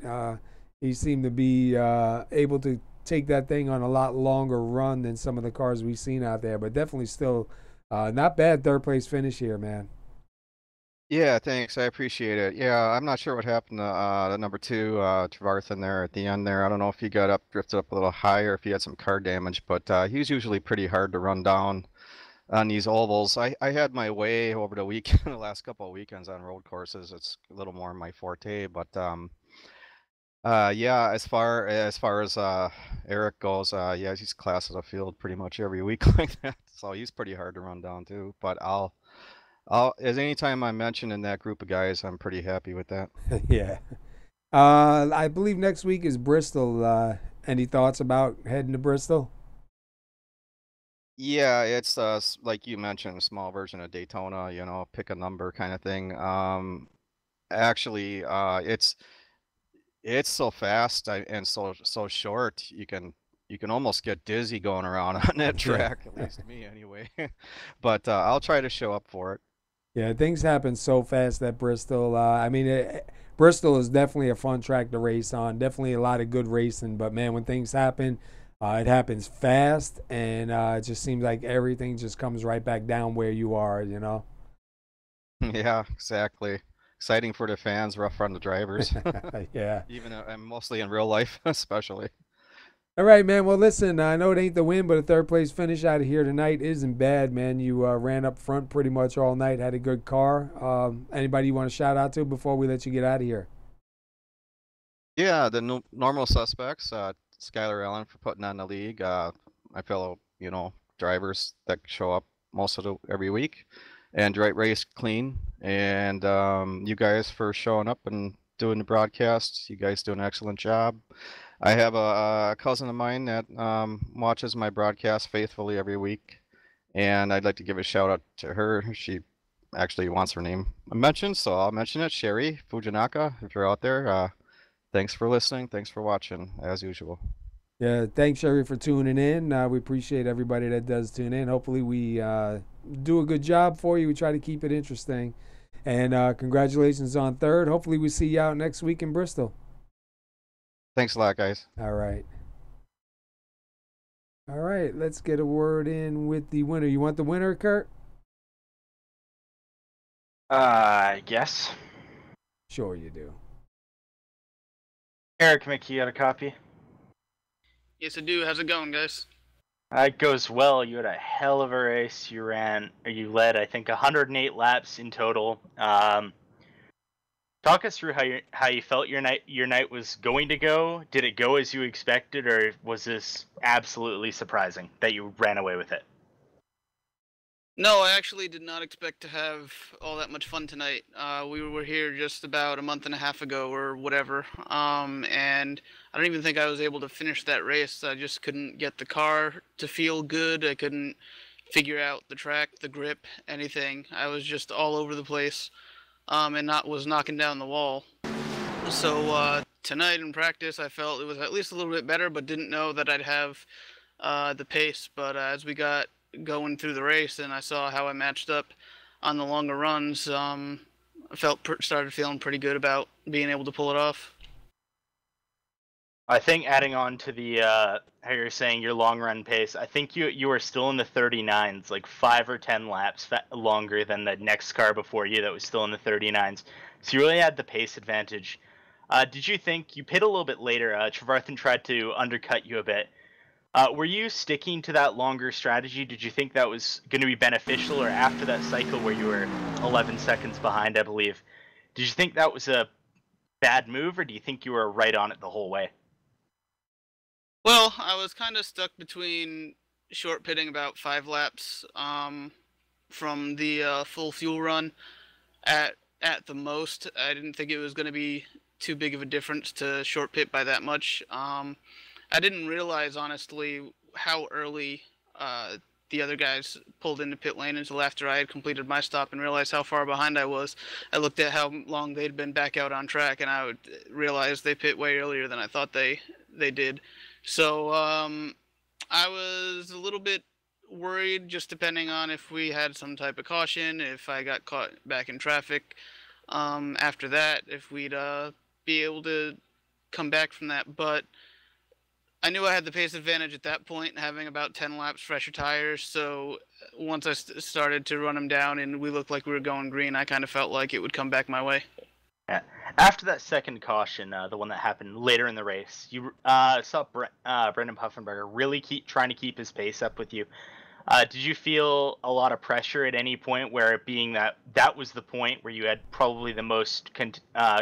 He seemed to be able to take that thing on a lot longer run than some of the cars we've seen out there, but definitely still not bad third place finish here, man. Yeah, thanks. I appreciate it. Yeah, I'm not sure what happened to the number two, Trevarthen there at the end there. I don't know if he got drifted up a little higher, if he had some car damage, but he's usually pretty hard to run down on these ovals. I had my way over the weekend, the last couple of weekends on road courses. It's a little more my forte, but yeah, as Eric goes, yeah, he's class of the field pretty much every week like that. So he's pretty hard to run down too. But as any time I'm mentioned in that group of guys, I'm pretty happy with that. Yeah. I believe next week is Bristol Any thoughts about heading to Bristol? Yeah, it's like you mentioned, a small version of Daytona, you know, pick a number kind of thing. Actually, it's so fast and so short. You can almost get dizzy going around on that Yeah. track, at least me anyway. But I'll try to show up for it. Yeah, things happen so fast at Bristol. Bristol is definitely a fun track to race on. Definitely a lot of good racing. But man, when things happen, it happens fast, and it just seems like everything just comes right back down where you are. You know. Yeah, exactly. Exciting for the fans, rough on the drivers. Yeah. Even and mostly in real life, especially. All right, man. Well, listen, I know it ain't the win, but a third place finish out of here tonight isn't bad, man. You ran up front pretty much all night, had a good car. Anybody you want to shout out to before we let you get out of here? Yeah, the no normal suspects, Skylar Allen for putting on the league, my fellow, drivers that show up most of the every week, and right race clean, and you guys for showing up and doing the broadcast. You guys do an excellent job. I have a cousin of mine that watches my broadcast faithfully every week, and I'd like to give a shout out to her. She actually wants her name mentioned, so I'll mention it. Sherry Fujinaka, if you're out there, thanks for listening. Thanks for watching, as usual. Yeah, thanks, Sherry, for tuning in. We appreciate everybody that does tune in. Hopefully, we do a good job for you. We try to keep it interesting. And congratulations on third. Hopefully, we see you out next week in Bristol. Thanks a lot, guys. All right. All right, let's get a word in with the winner. You want the winner, Kurt? Yes. Sure, you do. Eric Mickey, you got a copy? Yes, I do. How's it going, guys? It goes well. You had a hell of a race. You led, I think, 108 laps in total. Talk us through how you felt your night was going to go. Did it go as you expected, or was this absolutely surprising that you ran away with it? No, I actually did not expect to have all that much fun tonight. We were here just about a month and a half ago or whatever, and I don't even think I was able to finish that race. I just couldn't get the car to feel good. I couldn't figure out the track, the grip, anything. I was just all over the place, and was knocking down the wall. So tonight in practice, I felt it was at least a little bit better, but didn't know that I'd have the pace. But as we got going through the race and I saw how I matched up on the longer runs, I started feeling pretty good about being able to pull it off. I think adding on to the how you're saying your long run pace, I think you were still in the 39s, like 5 or 10 laps longer than the next car before you that was still in the 39s. So you really had the pace advantage. Did you think you pit a little bit later? Trevarthen tried to undercut you a bit. Were you sticking to that longer strategy? Did you think that was going to be beneficial, or after that cycle where you were 11 seconds behind, I believe, did you think that was a bad move, or do you think you were right on it the whole way? Well, I was kind of stuck between short pitting about 5 laps from the full fuel run at the most. I didn't think it was going to be too big of a difference to short pit by that much. I didn't realize, honestly, how early the other guys pulled into pit lane until after I had completed my stop and realized how far behind I was. I looked at how long they'd been back out on track, and I would realize they pit way earlier than I thought they did. So I was a little bit worried, just depending on if we had some type of caution, if I got caught back in traffic. After that, if we'd be able to come back from that. But I knew I had the pace advantage at that point, having about 10 laps fresher tires. So once I started to run them down and we looked like we were going green, I kind of felt like it would come back my way. Yeah. After that second caution, the one that happened later in the race, you saw Brendan Puffenberger really trying to keep his pace up with you. Did you feel a lot of pressure at any point, where it being that was the point where you had probably the most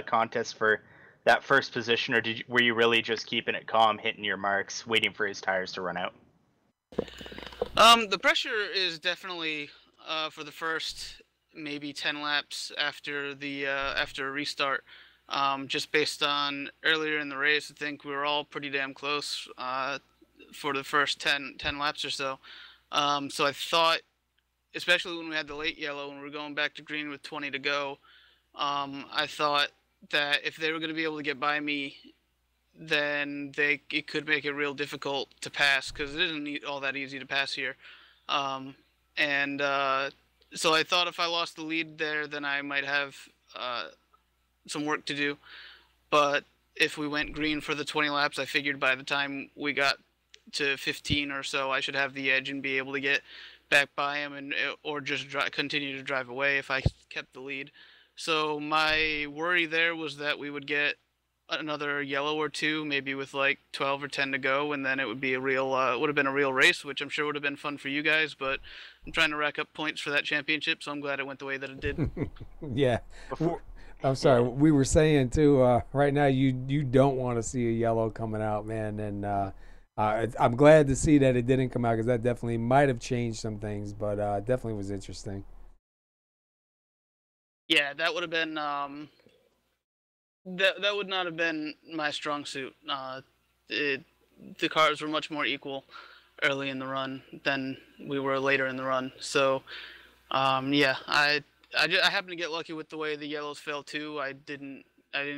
contest for that first position, or were you really just keeping it calm, hitting your marks, waiting for his tires to run out? The pressure is definitely for the first maybe 10 laps after a restart. Just based on earlier in the race, I think we were all pretty damn close for the first 10 laps or so. So I thought, especially when we had the late yellow and we were going back to green with 20 to go, I thought that if they were going to be able to get by me, then it could make it real difficult to pass, because it isn't all that easy to pass here. And so I thought if I lost the lead there, then I might have some work to do. But if we went green for the 20 laps, I figured by the time we got to 15 or so, I should have the edge and be able to get back by him, or just continue to drive away if I kept the lead. So my worry there was that we would get another yellow or two, maybe with like 12 or 10 to go, and then it would be would have been a real race, which I'm sure would have been fun for you guys. But I'm trying to rack up points for that championship, so I'm glad it went the way that it did. Yeah. I'm sorry. We were saying too. Right now, you don't want to see a yellow coming out, man, and I'm glad to see that it didn't come out, because that definitely might have changed some things, but definitely was interesting. Yeah, that would have been that would not have been my strong suit. The cars were much more equal early in the run than we were later in the run. So yeah, I happened to get lucky with the way the yellows fell too. I didn't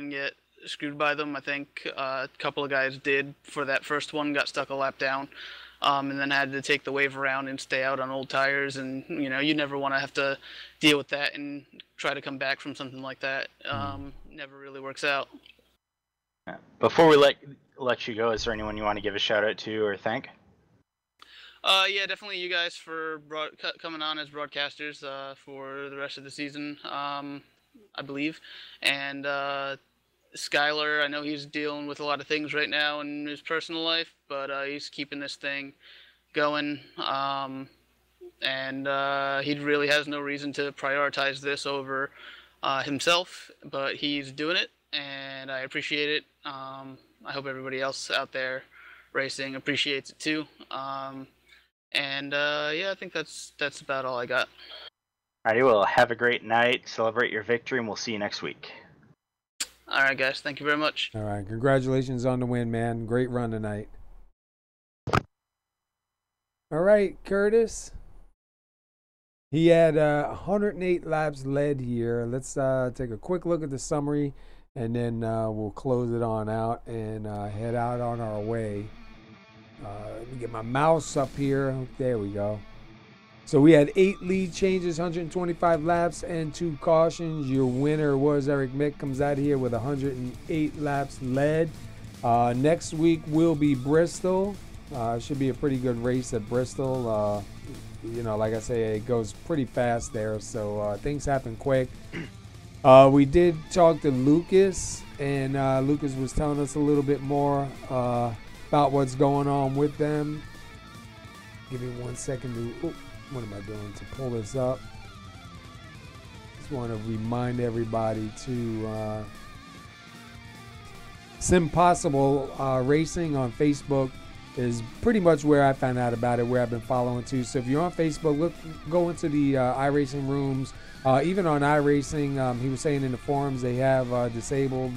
get screwed by them. I think a couple of guys did for that first one, got stuck a lap down, and then had to take the wave around and stay out on old tires. And you never want to have to deal with that and try to come back from something like that. Never really works out. Before we let you go, is there anyone you want to give a shout out to or thank? Yeah, definitely you guys for coming on as broadcasters for the rest of the season, I believe. And Skylar, I know he's dealing with a lot of things right now in his personal life, but he's keeping this thing going. And he really has no reason to prioritize this over himself, but he's doing it, and I appreciate it. I hope everybody else out there racing appreciates it too. And yeah, I think that's about all I got. Alrighty, well, have a great night, celebrate your victory, and we'll see you next week. All right, guys, thank you very much. All right, congratulations on the win, man. Great run tonight. All right, Curtis. He had 108 laps led here. Let's take a quick look at the summary, and then we'll close it on out and head out on our way. Let me get my mouse up here. There we go. So we had 8 lead changes, 125 laps, and 2 cautions. Your winner was Eric Mick, comes out here with 108 laps led. Next week will be Bristol. Should be a pretty good race at Bristol. Like I say, it goes pretty fast there, so things happen quick. We did talk to Lucas, and Lucas was telling us a little bit more about what's going on with them. Give me 1 second to, what am I doing to pull this up? Just want to remind everybody to Simpossible Racing on Facebook is pretty much where I found out about it, where I've been following too. So if you're on Facebook, go into the iRacing rooms. Even on iRacing, he was saying in the forums they have disabled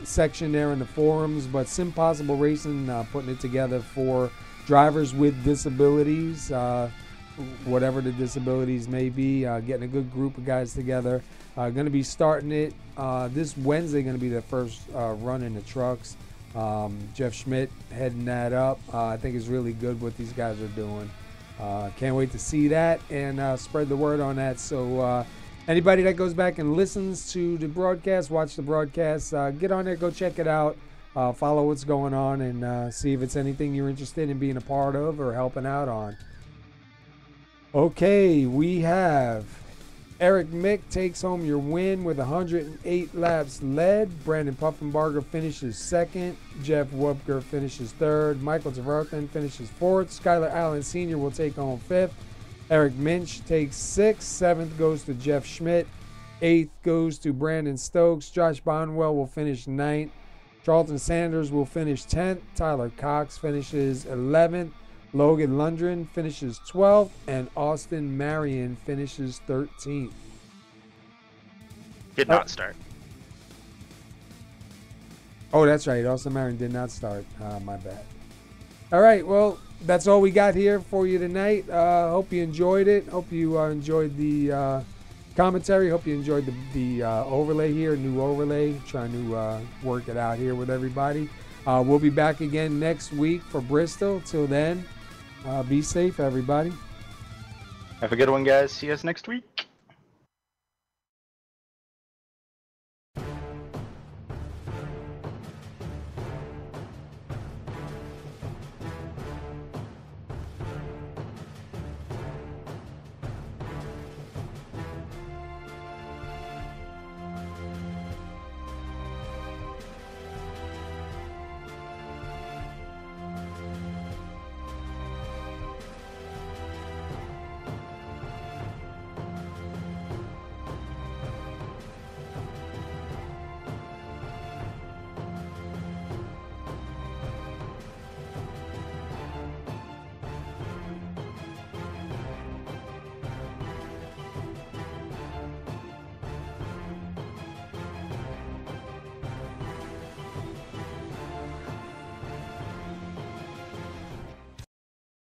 section there in the forums, but Simpossible Racing putting it together for drivers with disabilities, whatever the disabilities may be, getting a good group of guys together. Going to be starting it this Wednesday, going to be the first run in the trucks. Jeff Schmidt heading that up. I think it's really good what these guys are doing. Can't wait to see that and spread the word on that. So anybody that goes back and listens to the broadcast, watch the broadcast, get on there, go check it out, follow what's going on, and see if it's anything you're interested in being a part of or helping out on. Okay, we have Eric Mick takes home your win with 108 laps led. Brandon Puffenbarger finishes second. Jeff Wupker finishes third. Michael Tverthan finishes fourth. Skylar Allen Sr. will take home fifth. Eric Minch takes sixth. Seventh goes to Jeff Schmidt. Eighth goes to Brandon Stokes. Josh Bonwell will finish ninth. Charlton Sanders will finish 10th. Tyler Cox finishes 11th. Logan Lundgren finishes 12th, and Austin Marion finishes 13th. Did not start. Oh, that's right. Austin Marin did not start. My bad. All right. Well, that's all we got here for you tonight. Hope you enjoyed it. Hope you enjoyed the commentary. Hope you enjoyed the overlay here, new overlay. Trying to work it out here with everybody. We'll be back again next week for Bristol. Till then, be safe, everybody. Have a good one, guys. See you guys next week.